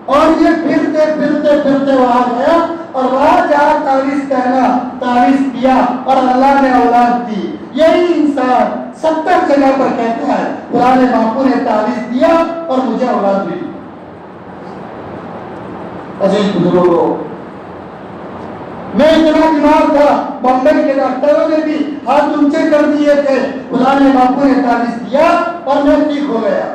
और ये फिरते फिरते फिरते वहां गया और वहां जहां तावीज़ कहना, तावीज़ किया और अल्लाह ने औलाद दी। यही इंसान 70 जगह पर कहता है पुराने बापू ने तावीज़ दिया और मुझे औलाद दी। अजीज बुजुर्गों, मैं इतना बीमार था, बॉम्बे के डॉक्टरों ने भी हाथ ऊंचे कर दिए थे, पुराने बापू ने तावीज़ दिया और मैं ठीक हो गया।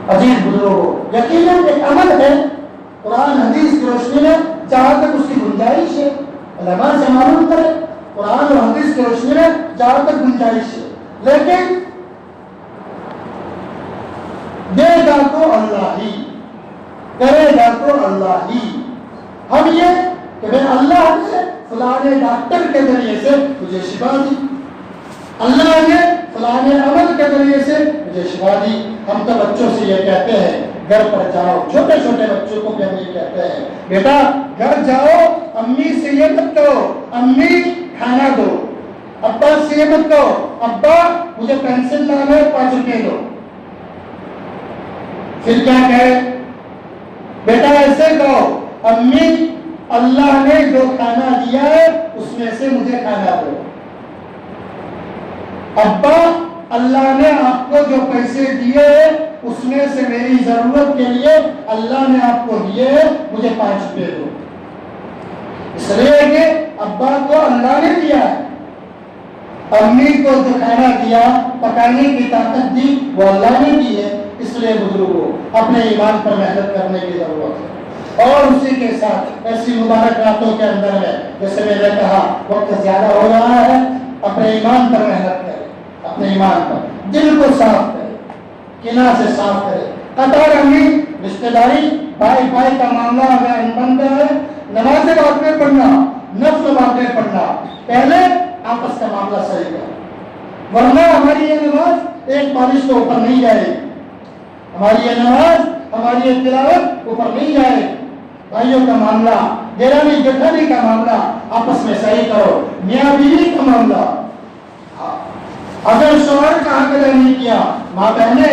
अजीज बुजुर्गों, यकीनन एक अमल है, कुरान हदीस की रोशनी में जहां तक उसकी गुंजाइश है उलमा से मालूम करें, कुरान और हदीस की रोशनी में जहां तक गुंजाइश है, लेकिन देगा तो अल्लाह ही, करेगा तो अल्लाह ही। हम ये कि भाई अल्लाह ने फलाने डॉक्टर के जरिए से मुझे शिफा दी, अल्लाह ने फलाने अमल के जरिए से मुझे शिफा दी। हम तो बच्चों से ये कहते हैं घर पर जाओ, छोटे छोटे बच्चों को भी हम ये कहते हैं बेटा घर जाओ, अम्मी से ये मत कहो अम्मी खाना दो, अब्बा से ये मत कहो अब्बा मुझे पेंसिल लाना है 5 रुपए दो। फिर क्या कहे बेटा ऐसे कहो अम्मी अल्लाह ने जो खाना दिया है उसमें से मुझे खाना दो, अब्बा अल्लाह ने आपको जो पैसे दिए हैं उसमें से मेरी जरूरत के लिए अल्लाह ने आपको दिए हैं, मुझे 5 रुपए दो। इसलिए कि अब्बा को अल्लाह ने दिया है, अम्मी को जो खाना दिया पकाने की ताकत दी वो अल्लाह ने दी है। इसलिए बुजुर्गों अपने ईमान पर मेहनत करने की जरूरत है और उसी के साथ ऐसी मुबारक रातों के अंदर में जैसे मैंने कहा वक्त ज्यादा हो रहा है, अपने ईमान पर मेहनत करें, अपने ईमान पर दिल को साफ करें, किना से साफ करें। कतार अम्मी रिश्तेदारी भाई भाई का मामला अगर अनबन है, नमाज़ें बाद में पढ़ना, नफ्ल बाद में पढ़ना, पहले आपस का मामला सही करें, वरना हमारी ये नमाज एक बारिश के ऊपर नहीं जाएगी, हमारी ये नमाज हमारी ये तिलावत ऊपर नहीं जाएगी। भाइयों का मामला, देरानी जेठानी का मामला आपस में सही करो, मियाँ बीवी का मामला, अगर शौहर का हक अदा नहीं किया माँ बहने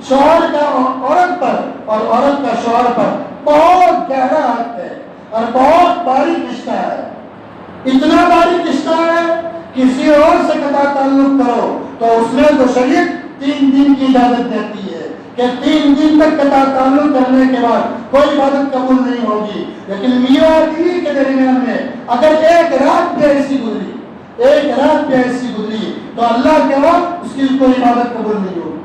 शौहर का औरत पर और औरत का शौहर पर बहुत गहरा हक है और बहुत बारीक रिश्ता है, इतना बारीक रिश्ता है किसी और से कदा ताल्लुक करो तो उसमें तो शरीयत 3 दिन की इजाजत देती है कि 3 दिन तक कदा ताल्लुक करने के बाद कोई इबादत कबूल नहीं होगी। लेकिन मियाँ बीवी के दरमियान में अगर एक रात भी ऐसी गुजरी, एक रात भी ऐसी गुजरी तो अल्लाह के बाद उसकी कोई इबादत कबूल नहीं होगी,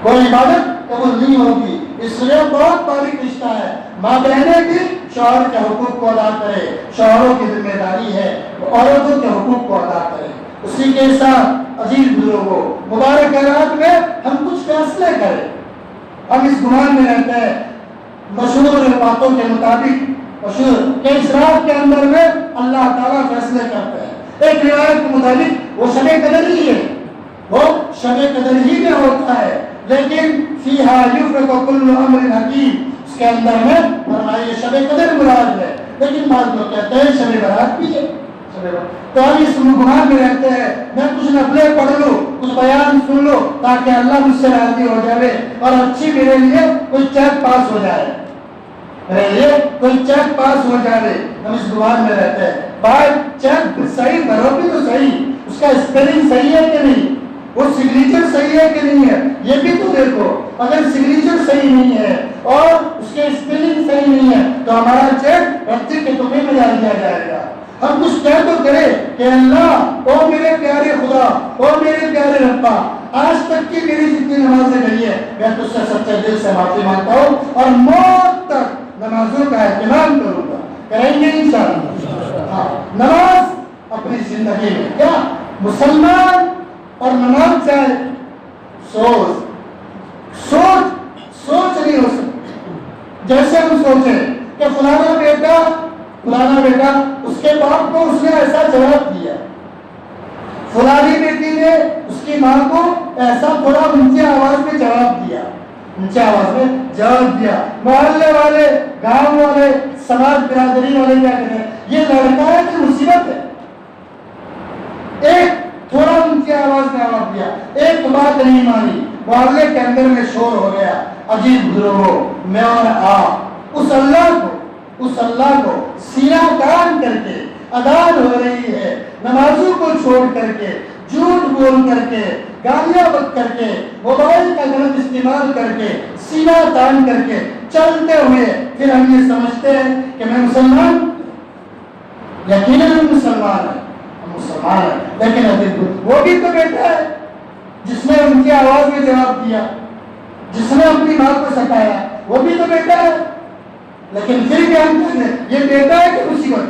कोई इबादत कबूल नहीं होगी। इसलिए बहुत बारीक रिश्ता है, माँ बहने भी शौहर के हुकूक को अदा करे, शौहरों की जिम्मेदारी है औरतों के हुकूक को अदा करे। उसी के साथ अजीज बुजुर्गों मुबारक रात में हम कुछ फैसले करें। हम इस गुमान में रहते हैं मशहूर बातों के मुताबिक मशहूर कि इस रात के अंदर में अल्लाह ताला फैसले करते हैं। एक रिवायत के मुताबिक वो शबे कदर ही है, वो शबे कदर ही में होता है, लेकिन फीहा युफ्रक़ु कुल्लु अम्रिन हकीम, उसके अंदर में फरमाइए शबे कदर मुराद है, लेकिन बाद लोग कहते हैं शबे बारात भी है। तो हम इस गुमान में रहते हैं मैं कुछ नफलें पढ़ लूँ, कुछ बयान सुन लो ताकि अल्लाह मुझसे राजी हो जाए और अच्छी मेरे लिए कोई चेक पास हो जाए, मेरे लिए कोई चेक पास हो जाए। हम इस गुमान में रहते हैं भाई चेक सही भरो भी तो सही, उसका स्पेलिंग सही है कि नहीं, वो सिग्नेचर सही है कि नहीं है ये भी तो देखो। अगर सिग्नेचर सही नहीं है और उसके स्पेलिंग सही नहीं है तो हमारा चेक रद्दी के टुकड़े में डाल दिया जाएगा। हम कुछ कह तो करें कि अल्लाह ओ मेरे प्यारे खुदा, ओ मेरे प्यारे रब्बा, आज तक की मेरी जितनी नमाजें गई है मैं तुझसे सच्चे दिल से माफी मांगता हूँ और मौत तक नमाजों का एहतमाम करूंगा। करेंगे इंशाअल्लाह। हाँ, नमाज अपनी जिंदगी में क्या मुसलमान और नमाज चाहे सोच नहीं हो सकती। जैसे हम सोचे कि फलाना बेटा उसके बाप को उसने ऐसा जवाब दिया, फलानी बेटी ने उसकी माँ को ऐसा थोड़ा ऊंची आवाज में जवाब दिया, ऊंची आवाज में जवाब दिया। मोहल्ले वाले, गांव वाले, समाज बिरादरी वाले क्या कहते हैं ये लड़का है कि मुसीबत है। एक थोड़ा ऊंची आवाज में जवाब दिया, एक बात नहीं मानी, मोहल्ले के अंदर में शोर हो गया। अजीब बुजुर्गों मैं और आप उस अल्लाह को सीना तान करके अदान हो रही है, नमाजों को छोड़ करके, झूठ बोल करके, गालियां बक करके, मोबाइल का गलत इस्तेमाल करके, सीना तान करके चलते हुए फिर हम ये समझते हैं कि मैं मुसलमान, यकीनन हम मुसलमान हैं, हम मुसलमान मुसलमान है, लेकिन वो भी तो बेटा है जिसने उनकी आवाज में जवाब दिया, जिसने अपनी मां को सताया, वो भी तो बेटा है। लेकिन फिर भी हम कहते हैं ये बेटा है कि मुसीबत है।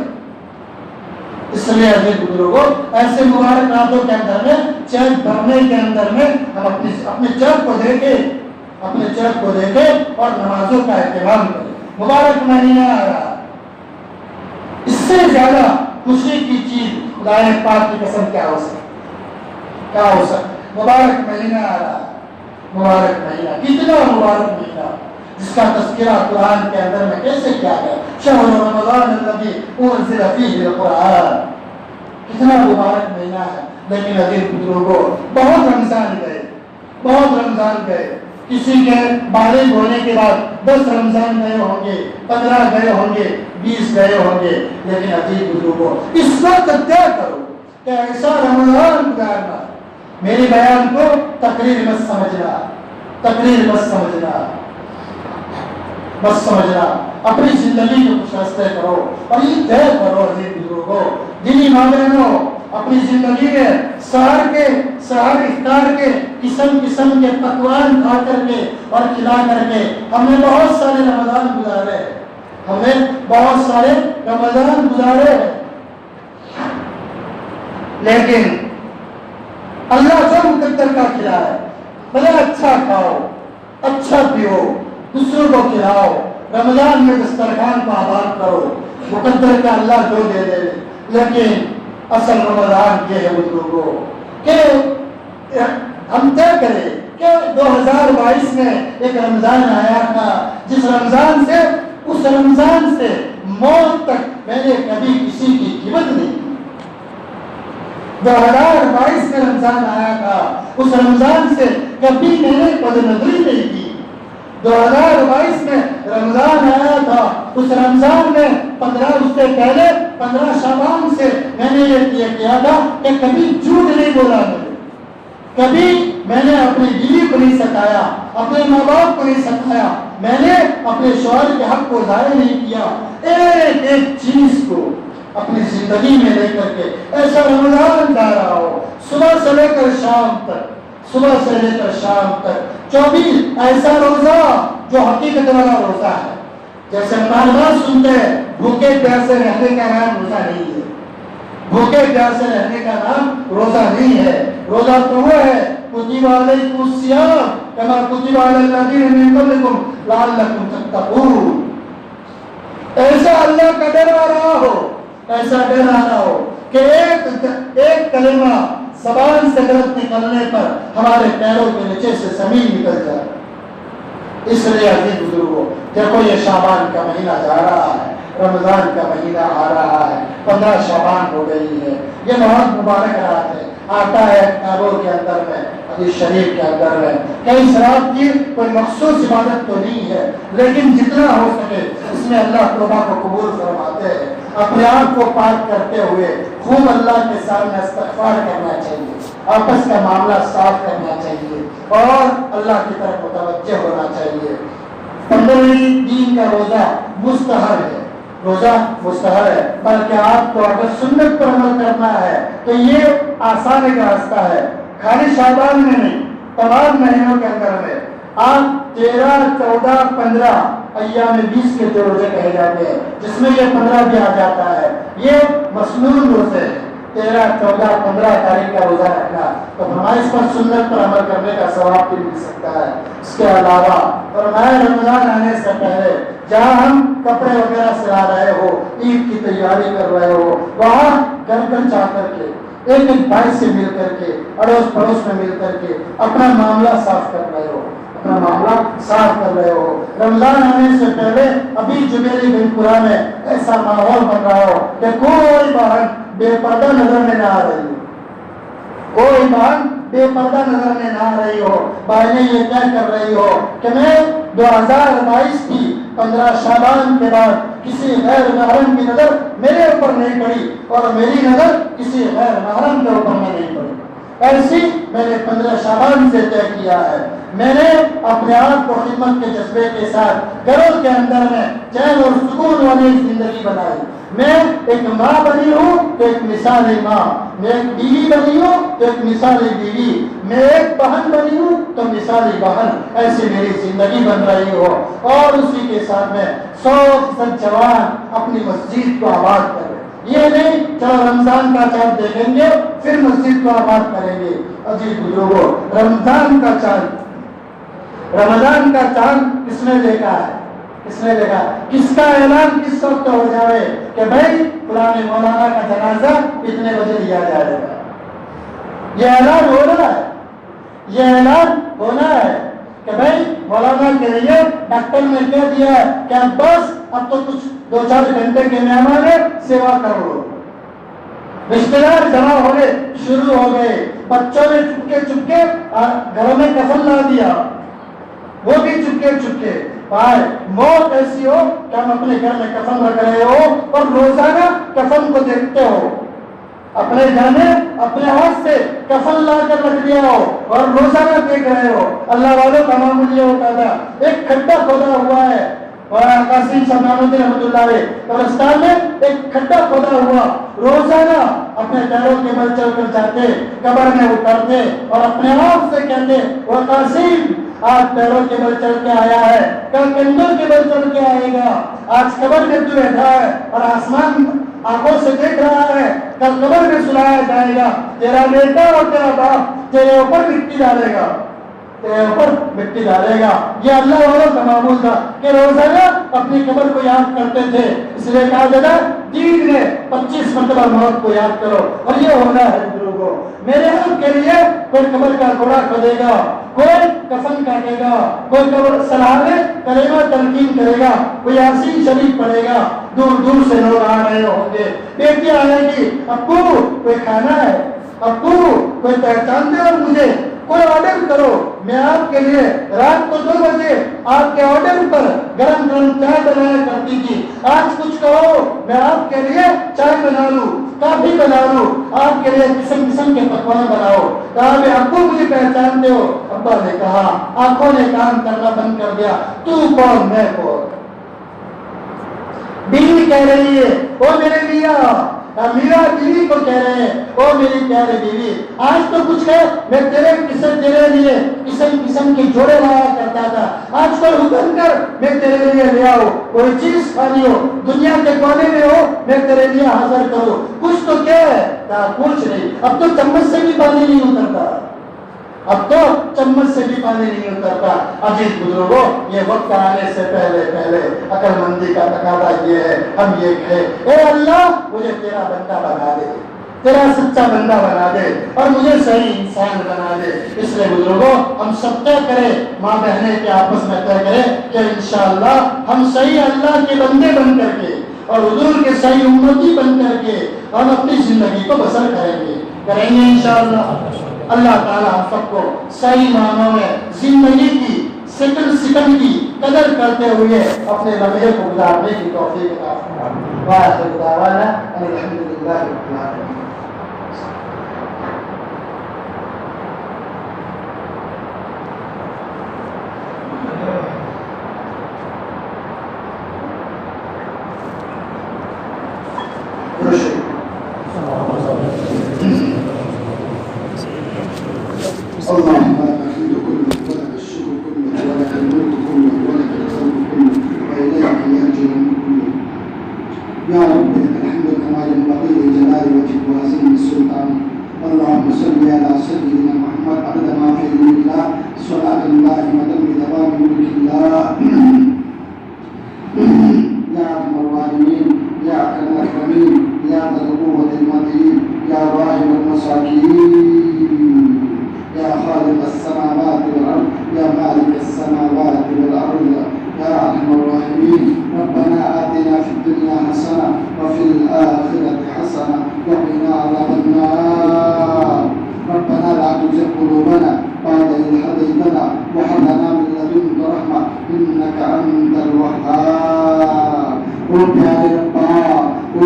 इसलिए अजीज बुजुर्गों, ऐसे मुबारक रातों के अंदर में, चैन भरने के अंदर में हम अपने चैन को देखे और नमाजों का एहतमाम करें। मुबारक महीना आ रहा, इससे ज्यादा खुशी की चीज खुदाए पाक की कसम क्या हो सकता। मुबारक महीना आ रहा, मुबारक महीना, कितना मुबारक महीना जिसका तज़किरा कुरान के अंदर में कैसे किया गया। शहर रमज़ान अल्लज़ी उनज़िला फ़ीहिल कुरान, कितना मुबारक महीना है। लेकिन अजीज बुजुर्गों, बहुत रमजान गए, किसी के बालिग होने के बाद 10 रमजान गए होंगे, 15 गए होंगे, 20 गए होंगे। लेकिन अजीज बुजुर्गों, इस वक्त तय करो कि ऐसा रमजान गुजारना। मेरी बयान को तकरीर मत समझना, अपनी जिंदगी को कुछ रास्ते करो और ये तय करो अजीज बुजुर्गों, दीनी मामले में अपनी जिंदगी में सहर इफ्तार के किस्म के पकवान खा करके और खिला करके हमने बहुत सारे रमजान गुजारे हैं। लेकिन अल्लाह जो मुकद्दर का खिलाए, भले अच्छा खाओ, अच्छा पियो, दूसरों को खिलाओ, रमजान में दस्तरखान को आबाद करो, मुकद्दर का अल्लाह जो दे दे। लेकिन असल रमजान ये है बुजुर्गों कि हम तय करें कि 2022 में एक रमजान आया था, जिस रमजान से उस रमजान से मौत तक मैंने कभी किसी की गिबत नहीं की। 2022 में रमजान आया था, उस रमजान से कभी मैंने बदनजरी नहीं की। 2022 में रमजान आया था, उस रमजान में 15 उससे पहले 15 शाबान से मैंने ये किया था कि कभी झूठ नहीं बोला, कभी मैंने अपनी बीवी को नहीं सताया, अपने माँ बाप को नहीं सताया, मैंने अपने शौहर के हक को जाहिर नहीं किया। एक एक चीज को अपनी जिंदगी में लेकर के ऐसा रमजान जा रहा हो, सुबह से लेकर शाम तक 24 ऐसा रोजा जो हकीकत वाला रोजा है। जैसे बार सुनते हैं भूखे प्यासे रहने का नाम रोजा नहीं है, भूखे प्यासे रहने का नाम रोजा नहीं है। रोजा तो वो है कुतिबा अलैकुमुस सियाम कमा कुतिबा अलल लज़ीना मिन क़ब्लिकुम लअल्लकुम तत्तक़ून। ऐसा अल्लाह का डर आ रहा हो, ऐसा डर आ रहा हो कि एक कलिमा ज़बान से गलत निकलने पर हमारे पैरों के नीचे से जमीन निकल जाए। इसलिए अजीज बुजुर्गों, देखो ये शाबान का महीना जा रहा है, रमजान का महीना आ रहा है, 15 शाबान हो गई है। ये बहुत मुबारक रात है, आता है किताबों के अंदर में, हदीस शरीफ के अंदर में। कई शराब की कोई मखसूस इबादत तो नहीं है, लेकिन जितना हो सके इसमें अल्लाह तौबा को कबूल फरमाते हैं। अपने आप को पाक करते हुए खूब अल्लाह के सामने इस्तिग़फ़ार करना चाहिए, आपस का मामला साफ करना चाहिए और अल्लाह की तरफ मुतवज्जह होना चाहिए। 15वीं दिन का रोजा मुस्तहब है, रोजा मुस्तहब है, बल्कि आपको अगर सुन्नत पर अमल करना है तो ये आसान एक रास्ता है। खाली शाबान में नहीं, तमाम महीनों के अंदर में आप 13, 14, 15 अय्याम 20 के जो रोजे कहे जाते हैं, जिसमें ये 15 भी आ जाता है, ये मसनून रोजे हैं। 13, 14, 15 तारीख का रोजा रखना तो हमारे इस पर सुन्नत पर अमल करने का सवाब भी मिल सकता है। इसके अलावा फरमाया रमजान आने से पहले जहाँ हम कपड़े वगैरह सिला रहे हो, ईद की तैयारी कर रहे हो, वहाँ घर जा करके एक भाई से मिल करके, अड़ोस पड़ोस में मिल करके अपना मामला साफ कर रहे हो, रमजान आने से पहले अभी जुमेली बिनपुरा में ऐसा माहौल बन रहा हो कि कोई बहन बेपर्दा नजर में ना आ रही हो, कोई बहन बेपर्दा नजर में ना आ रही हो। बहनें ये तय कर रही हो कि मैं 2022 की 15 शाबान के बाद किसी गैर महरम की नजर मेरे ऊपर नहीं पड़ी और मेरी नजर किसी गैर महरम के ऊपर में नहीं पड़ी। ऐसी मैंने 15 शाबान से तय किया है। मैंने अपने आप को खिदमत के जज्बे के साथ घरों के अंदर में चैन और सुकून वाली जिंदगी बनाई। मैं एक माँ बनी हूँ तो एक मिसाली माँ, मैं एक बीवी बनी हूँ तो एक मिसाली बीवी, मैं एक बहन बनी हूँ तो मिसाली बहन, ऐसी मेरी जिंदगी बन रही हो। और उसी के साथ में 100% जवान अपनी मस्जिद को आबाद करें। ये नहीं चलो रमजान का चांद देखेंगे फिर मस्जिद को आबाद करेंगे। अजीज बुजुर्गों, रमजान का चांद, रमजान का चांद किसने देखा है? किसने देखा? किसका ऐलान किस वक्त हो जाए कि भाई पुराने मौलाना का जनाजा इतने बजे लिया जाएगा? ये ऐलान हो रहा है, ये ऐलान होना है कि भाई मौलाना के लिए डॉक्टर ने कह दिया है कि अब बस अब तो कुछ 2-4 घंटे के मेहमान है, सेवा कर लो। रिश्तेदार जमा होने शुरू हो गए, बच्चों ने चुपके चुपके घरों में कफन ला दिया, वो भी चुपके चुपके। भाई मौत ऐसी हो कि हम अपने घर में कफन रख रहे हो और रोजाना कफन को देखते हो, अपने जाने अपने हाथ से कफन ला कर रख दिया हो और रोजाना देख रहे हो। अल्लाह वालों का मामूल ये होता था, एक खड्डा खोदा हुआ है और कासिम सनानुद्दीन रहमतुल्लाह कब्रिस्तान में एक खड्डा खोदा हुआ, रोजाना अपने पैरों के बल चल कर जाते, कब्र में उतरते और अपने आप से कहते वो कासिम आज पैरों के बल चल के आया है, कल कंधों के बल चल के आएगा। आज कब्र में तू बैठा है और आसमान आंखों से देख रहा है, कल कब्र में सुलाया जाएगा। तेरा बेटा और तेरा बाप तेरे ऊपर मिट्टी डालेगा, तेरे ऊपर मिट्टी डालेगा। ये अल्लाह वालों का मामूल था कि रोजाना अपनी कब्र को याद करते थे। इसलिए कहा जाता दीन ने 25 मरतबा मौत को याद करो, और ये होना है बुजुर्गों। मेरे हक के लिए कोई कब्र का घोड़ा खोदेगा, कोई कफन काटेगा, कोई कब्र सलाहे करेगा, तलकीन करेगा, कोई यासीन शरीफ पढ़ेगा। दूर दूर से लोग आ रहे होंगे, बेटियां आएगी, अब्बू कोई खाना है, अब्बू कोई पहचान दे और मुझे कोई ऑर्डर करो। मैं आपके लिए रात को 2 बजे आपके ऑर्डर पर गरम गरम चाय बनाया करती थी। आज कुछ कहो, मैं आपके लिए चाय बना लूं, काफी बना लूं, आपके लिए किस्म किस्म के पकवान बनाओ। कहा मैं अब्बू मुझे पहचानते हो? अब्बा ने कहा, आंखों ने काम करना बंद कर दिया, तू कौन मैं कौन। बीवी कह रही है ओ मेरे मियाँ, मीरा बीवी को कह रहे हैं ओ मेरी प्यारी बीवी, आज तो कुछ है, मैं तेरे लिए किस्म किस्म के जोड़े लाया करता था, आज कोई हुक्म कर मैं तेरे लिए ले आओ, कोई चीज खानी हो दुनिया के कोने में हो मैं तेरे लिए हाजिर करूं, कुछ तो क्या है? कुछ नहीं। अब तो चम्मच से भी पानी नहीं उतरता, अब तो चम्मच से भी पानी नहीं उतरता। अजीज बुजुर्गों, ये वक्त आने से पहले अकलमंदी का तकाजा ये है, हम ये कहे ए अल्लाह मुझे तेरा बंदा बना दे, तेरा सच्चा बंदा बना दे और मुझे सही इंसान बना दे। इसलिए बुजुर्गों, हम सब तय करें, माँ बहनें के आपस में तय करें कि इंशाअल्लाह हम सही अल्लाह के बंदे बन करके और हुजूर के सही उम्मती बन करके हम अपनी जिंदगी को बसर करेंगे इंशाअल्लाह। अल्लाह ताला हम सबको सही मानों में जिंदगी की सेकंड की कदर करते हुए अपने लम्हे को गुजारने की तौफीक अता फरमाए। व आखिरु दावाना अल्हम्दुलिल्लाहि रब्बिल आलमीन।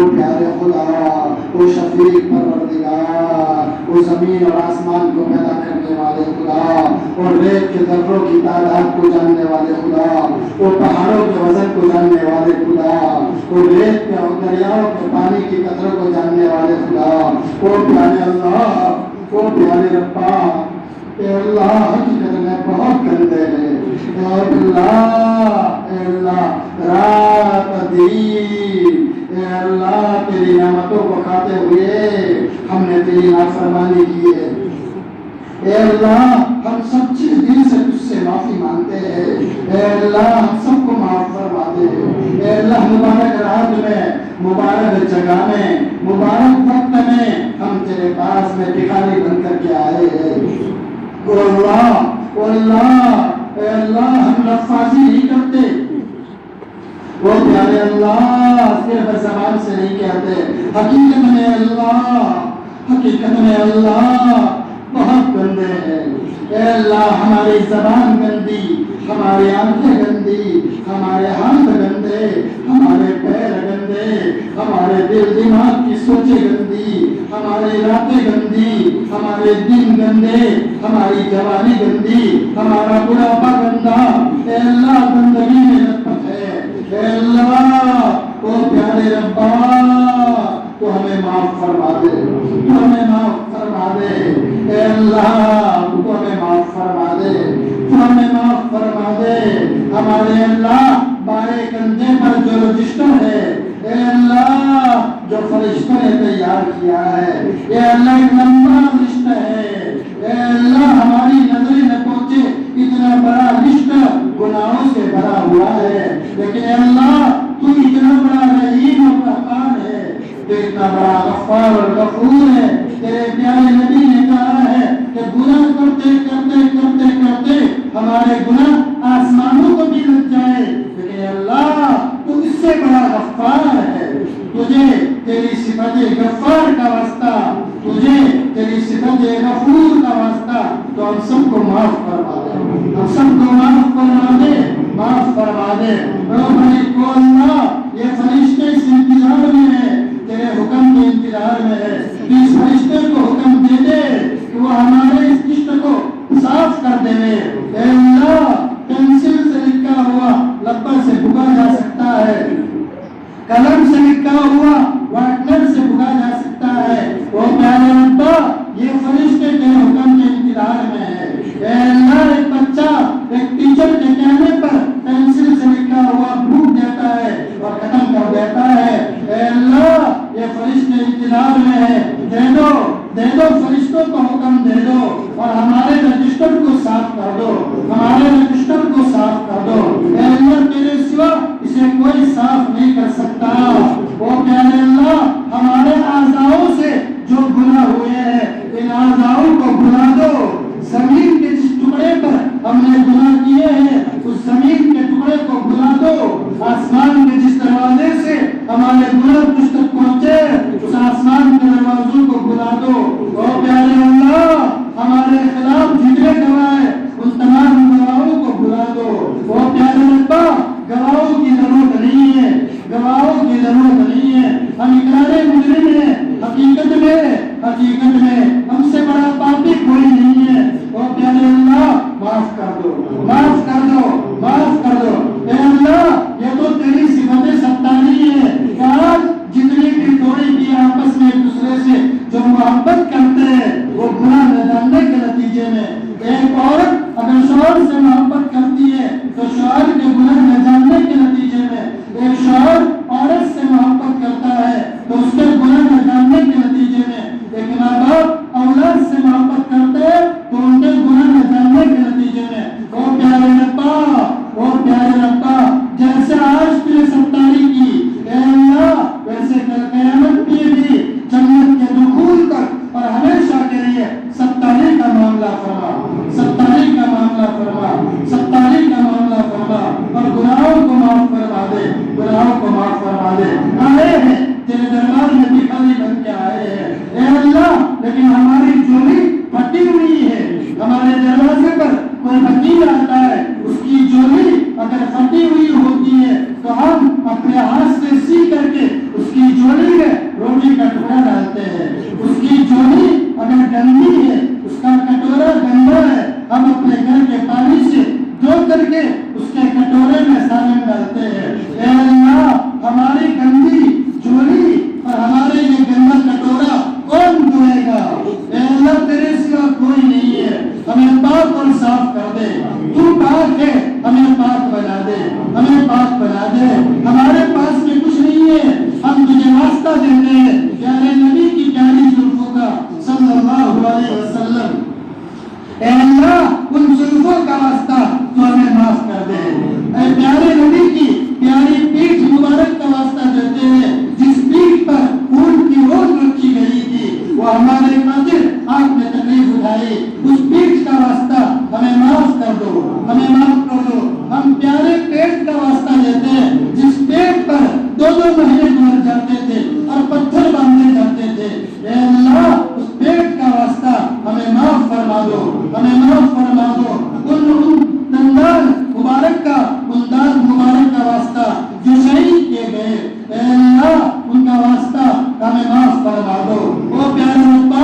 प्यारे खुदा ओ शफीक परवरदिगार, ओ जमीन और आसमान को पैदा करने वाले खुदा, और रेत के जर्रों की तादाद को जानने वाले खुदा, ओ पहाड़ों के वजन को जानने वाले खुदा, ओ रेत के और दरियाओं के पानी की कतरों को जानने वाले खुदा, ओ प्यारे अल्लाह, ओ प्यारे रब्बा, ए अल्लाह हकीकत में बहुत गंदे हैं, ए अल्लाह रात दिन, ए अल्लाह तेरी नेमतों को खाते हुए हमने तेरी नाफरमानी की है। ए अल्लाह हम सच्चे दिल से तुझसे माफी मांगते हैं। ए अल्लाह हम सबको माफ फरमा दे। ए अल्लाह मुबारक रात में, मुबारक जगह में, मुबारक वक्त में हम तेरे पास में भिखारी बनकर के आए हैं। ओ अल्लाह, ओ अल्लाह, ए अल्लाह हम लफ्ज़ी नहीं करते, वो प्यारे अल्लाह सिर्फ ज़बान से नहीं कहते, हकीकत में अल्लाह, हकीकत में अल्लाह बहुत गंदे हैं। ए अल्लाह हमारी ज़बान गंदी, हमारी आंखें गंदी, हमारे हाथ गंदे, हमारे पैर गंदे, हमारे दिल दिमाग की सोचें गंदी, हमारी रातें गंदी, हमारे दिन गंदे, हमारी जवानी गंदी, हमारा बुढ़ापा गंदा। ए अल्लाह गंदगी में लथपथ है। ए अल्लाह ओ प्यारे रब्बा, तो हमें माफ फरमा दे, तो हमें माफ फरमा दे। ए अल्लाह तो हमें माफ फरमा दे, तो हमें माफ फरमा दे। हमारे अल्लाह बाएं कंधे पर जो रजिस्टर है, ए अल्लाह जो फरिश्तों ने तैयार किया है, ए अल्लाह एक लंबा लिस्ट है। ए अल्लाह हमारी नजरें न पहुंचे इतना बड़ा लिस्ट गुनाहों से भरा हुआ है, लेकिन अल्लाह तू इतना बड़ा रहीम और रहमान है, तू इतना बड़ा गफ्फार और गफूर है। तेरे प्यारे नबी ने कहा है कि गुनाह करते करते करते करते हमारे गुनाह आसमानों को भी लग जाए, लेकिन अल्लाह तू इससे बड़ा गफ्फार है। तुझे तेरी सिफत गफ्फार का वास्ता, तुझे तेरी सिफत गफूर का वास्ता, तो हम सबको माफ फरमा दे, हम सबको माफ फरमा दे, माफ फरमा दे। ये फरिश्ते इस इंतजार में है, तेरे हुक्म के इंतजार में है। इस फरिश्ते को हुक्म दे दे कि वो हमारे इस लिस्ट को साफ कर देवे। अल्लाह पेंसिल से लिखा हुआ लब्बा से भुगा जा सकता है, कलम से लिखा हुआ वाइटनर से भुगा जा सकता है। वो प्यारे रब्बा ये फरिश्ते तेरे हुक्म के इंतजार में है। अल्लाह एक बच्चा एक टीचर के कहने पर पेंसिल से लिखा हुआ भूख देता है और खत्म कर देता है। अल्लाह ये फरिश्ते इंतजार में है, दे दो फरिश्तों को हुक्म दे दो और हमारे रजिस्टर को साफ कर दो, हमारे रजिस्टर को साफ कर दो। अल्लाह तेरे सिवा इसे कोई साफ नहीं कर सकता। वो प्यारे अल्लाह हमारे आज़ाओं से जो गुनाह हुए हैं, इन आज़ाओं को भुला दो। जमीन के जिस टुकड़े पर हमने गुनाह किए हैं, उस जमीन के टुकड़े को भुला दो। आसमान के जिस दरवाजे से हमारे गुनाह तुझ तक पहुंचे, उस आसमान के दरवाजों को भुला दो। ओ प्यारे अल्लाह हमारे खिलाफ जितने गवाह हैं, उन तमाम गवाहों को भुला दो। ओ प्यारे रब्बा गवाहों की जरूरत नहीं है, गवाहों की जरूरत नहीं है। हम इकरारे मुजरिम हैं, हकीकत में हमसे बड़ा पापी कोई नहीं है। ओ प्यारे अल्लाह माफ कर दो, माफ कर दो, माफ कर दो। ए अल्लाह ये तो तेरी सिफत सत्तानी है। आज जितनी भी जोड़ी भी आपस में एक दूसरे से जो मोहब्बत करते हैं, वो गुनाह न जानने के नतीजे में, एक औरत अगर शौहर से मोहब्बत करती है तो शौहर के गुनाह न जानने के नतीजे में, एक शौहर औरत से मोहब्बत करता है तो उसके गुनाह न जानने के नतीजे में, एक माँ बाप औलाद से मोहब्बत करते हैं तो उनके गुनाह न जानने के नतीजे में। ओ प्यारे रब्बा, ओ प्यारे रब्बा जैसे आज तुझे सत्तारी की अल्लाह, वैसे कल क़यामत में भी जन्नत के दुखूल तक और हमेशा के लिए सत्तारी का मामला फरमा, सत्तारी का मामला फरमा, दे, हमारे पास में कुछ नहीं है, हम तुझे वास्ता देते हैं प्यारे नबी की प्यारी जुल्फों का सल्लल्लाहु अलैहि वसल्लम। ऐ अल्लाह उन जुल्फों का वास्ता तो हमें माफ कर दे। ऐ प्यारे नबी की प्यारी पीठ मुबारक का वास्ता देते हैं जिस पीठ पर ऊंट की ओट रखी गई थी, वो हमारे खातिर आपने तकलीफ उठाई, उस पीठ का वास्ता हमें माफ कर दो, हमें माफ कर दो। हम प्यारे पेट का वास्ता देते हैं जिस पेट पर 2-2 महीने गुजर जाते थे और पत्थर बांधे जाते थे। ऐ अल्लाह उस पेट का वास्ता हमें माफ फरमा दो, हमें माफ फरमा दो। उन दंदान मुबारक का, उन दांत मुबारक का वास्ता जो शहीद किए गए, ऐ अल्लाह उनका वास्ता हमें माफ फरमा दो। ओ प्यारे रब्बा,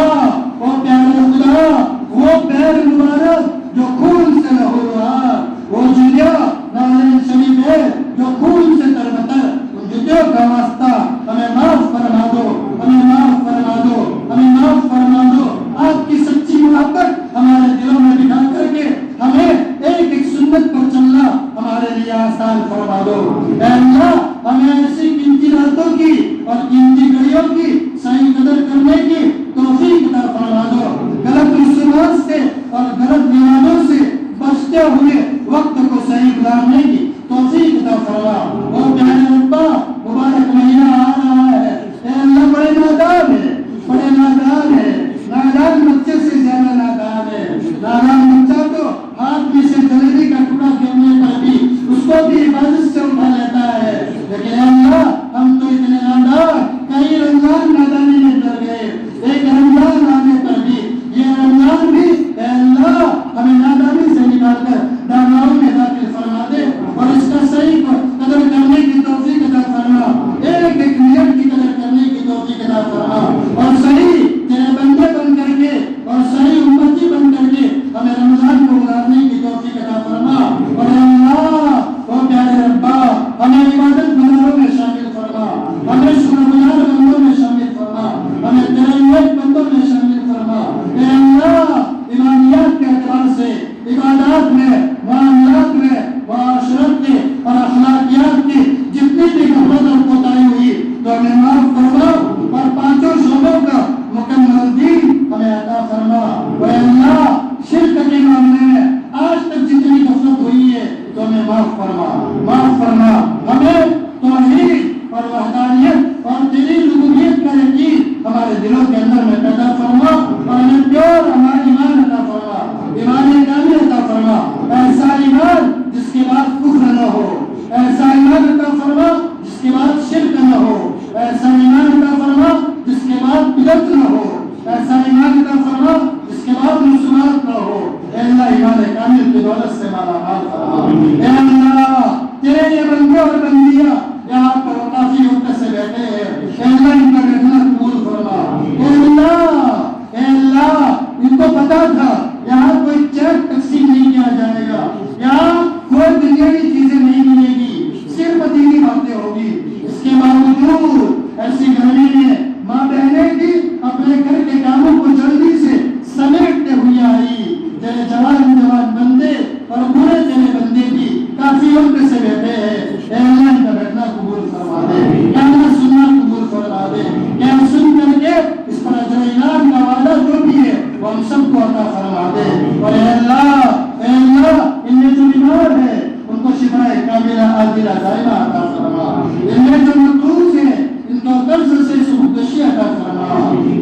ओ प्यारे खुदा, वो पैर मुबारक जो खून से लहू रहा, वो जुतिया नाज़रीन शरीफ है जो खून से तरबतर, उन जुतियों का वास्ता हमें माफ फरमा दो, हमें माफ फरमा दो, हमें माफ फरमा दो। आपकी सच्ची मोहब्बत हमारे दिलों में बिठा करके हमें एक एक सुन्नत पर चलना हमारे लिए आसान फरमा दो। ऐ अल्लाह हमें ऐसी कीमती रातों की और कीमती घड़ियों की सही कदर करने की तौफीक अता फरमा दो। गलत रसूमात से और गलत दीवानों से बचते हुए वक्त को सही गुजारने की तौफीक अता फरमा। और प्यारे रब्बा मुबारक महीना आ रहा है, ऐ अल्लाह बड़े नादान है, बड़े नादान है, नादान बच्चे से ज्यादा नादान है। नादान बच्चा तो हाथ में से जलेबी का टुकड़ा गिरने पर भी उसको भी हिफाजत से उठा लेता है, लेकिन अल्लाह हम तो इतने नादान, कई रमजान नादानी में डर गए, एक रमजान आने पर भी ये रमजान भी अल्लाह हमें नादानी से निकालकर दानाओं में दाखिल फरमा दे और इसका सही कदर करने की तौफीक अता फरमा, एक एक नियत की कदर करने की तौफीक अता फरमा और सही तेरे बंदे बन करके और सही उम्मती बन करके हमें रमजान को गुजारने की तौफीक अता फरमा। और अल्लाह ओ प्यारे रब्बा हमें इबादत गुजारों में शामिल फरमा, हमें शुक्रगुजार बंदों में शामिल फरमा, हमें तेरे नेक बंदों में शामिल फरमा। ऐ अल्लाह ईमानियात के एतबार से इबादत में, मामलात में, मुआशरत के और अखलाकियात की जितनी भी गफलत और कोताही हुई तो हमें माफ फरमा और पांचों शोबों का मुकम्मल दीन हमें अता फरमा। ऐ अल्लाह शिर्क के मामले में आज तक जितनी गफलत हुई है तो हमें माफ फरमा, माफ फरमा। हमें तौहीद और वहदानियत और तेरी रुबूबियत का यकीन हमारे दिलों के अंदर में पैदा फरमा और हमें प्योर हमारा ईमान अता फरमा, ईमान कामिल अता फरमा। ऐसा ईमान जिसके बाद कुफ्र न हो, ऐसा ईमान अता फरमा जिसके बाद शिर्क न हो, ऐसा ईमान अता फरमा जिसके बाद बिदअत न हो, ऐसा ईमान अता फरमा जिसके बाद मुसलमान न हो। ऐ अल्लाह ईमान कामिल की दौलत से माला माल फरमा। ऐ अल्लाह तेरे ये बंदे और बंदियां यहाँ पर काफी वक्त से बैठे हैं, ऐ अल्लाह इनका बैठना कबूल फरमा। ऐ अल्लाह इनको पता था यहाँ कोई चेक तकसीम नहीं किया जाएगा, यहाँ कोई दुनियावी चीजें नहीं मिलेगी, सिर्फ दीनी बातें होगी। इसके बावजूद ऐसी गर्मी में माँ बहनें भी अपने घर के कामों को जल्दी से समेटते हुए आई। तेरे जवान जवान बंदे और बुरे तेरे बंदे भी काफी वक्त से बैठे हैं। ऐ अल्लाह इनका बैठना कबूल फरमा दे, कहना सुनना कबूल फरमा दे, क्या सुन करके इस पर अजर इनाम का वादा जो भी है वो हम सबको अता फरमा दे। और ऐ अल्लाह इनमें जो बीमार है उनको शिफाए कामिला आजिला दायमा अता फरमा, इनमें जो मकरूज है इनको कर्ज से सुबुदशी अता फरमा,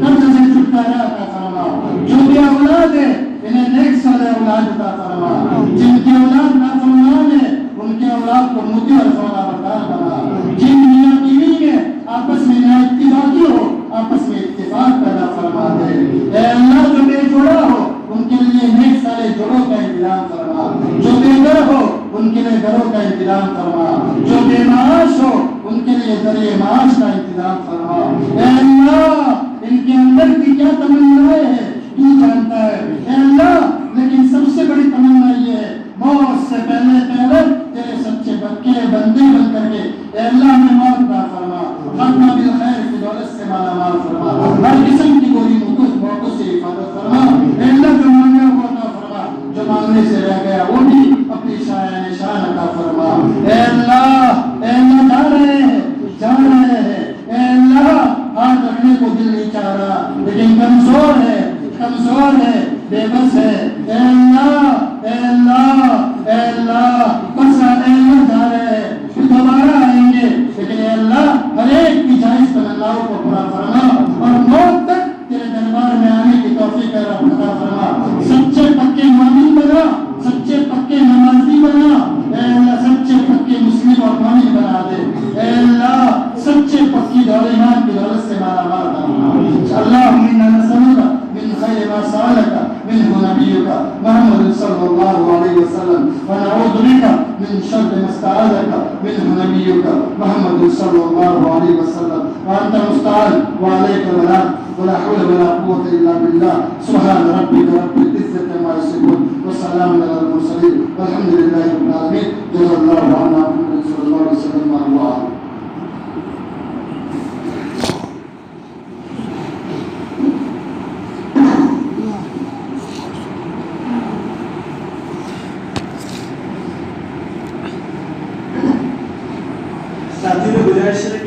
कर्ज से छुटकारा अता फरमा। जो भी औलाद है इन्हें नेक साले औलाद अता फरमा, जिनकी औलाद नाफरमान है उनके औलाद को मुती और फरमाबरदार बना, जिन मियां बीवी में आपस में ना इत्तिफाकी हो आपस में इत्तिफाक पैदा फरमा दे। ऐ अल्लाह जो बेजोड़ा हो उनके लिए नेक साले जोड़ों का इंतजाम फरमा, जो बेघर हो उनके लिए घरों का इंतजाम फरमा, जो बेमाश हो उनके लिए जरिए माश का इंतजाम फरमा। ऐ अल्लाह इनके अंदर की क्या तमन्नाएं हैं तू जानता है ऐ अल्लाह, लेकिन सबसे बड़ी तमन्ना ये है मौत से पहले पहले तेरे सच्चे बच्चे बंदे बन करके ऐ अल्लाह में मौत ना फरमा, खात्मा बिल खैर की दौलत से माला माल फरमा, हर किस्म की बुरी मौतों से हिफाजत फरमा। ऐ अल्लाह जो मांगा वो अता फरमा, जो मांगने से रह गया वो भी अपनी शान अता फरमा। ऐ अल्लाह लेकिन कमजोर है, बेबस है। ए अल्लाह, ए अल्लाह, ए अल्लाह, बस जा रहे हैं, फिर दोबारा आएंगे, लेकिन ए अल्लाह हर एक की जायज तमन्नाओं को पूरा फरमा और मौत तक तेरे दरबार में आने की तौफीक अता फरमा। सच्चे पक्के मोमिन बना, सच्चे पक्के नमाजी बना, ए अल्लाह सच्चे पक्के मुस्लिम और मोमिन बना दे। ए अल्लाह सच्चे पक्की दौलत की दौलत से माला माल बना। अल्लाह मिन्ना नसअलुका मिन खैरि मा सअलका मिन्हु नबियुका मुहम्मद सल्लल्लाहु अलैहि वसल्लम व नऊज़ु बिका मिन शर्रि मा इस्तआज़का मिन्हु नबियुका मुहम्मद सल्लल्लाहु अलैहि वसल्लम व अंत मुस्तआन व अलैका बलाग वला हौला वला कुव्वता इल्ला बिल्लाह। सुब्हान रब्बिका रब्बिल इज्जति अम्मा यसिफून व सलामुन अलल मुरसलीन वल्हम्दुलिल्लाहि रब्बिल आलमीन। जज़ाल्लाहु अन्ना मुहम्मद सल्लल्लाहु अलैहि वसल्लम व आलिहि। साथियों, गुजारिश है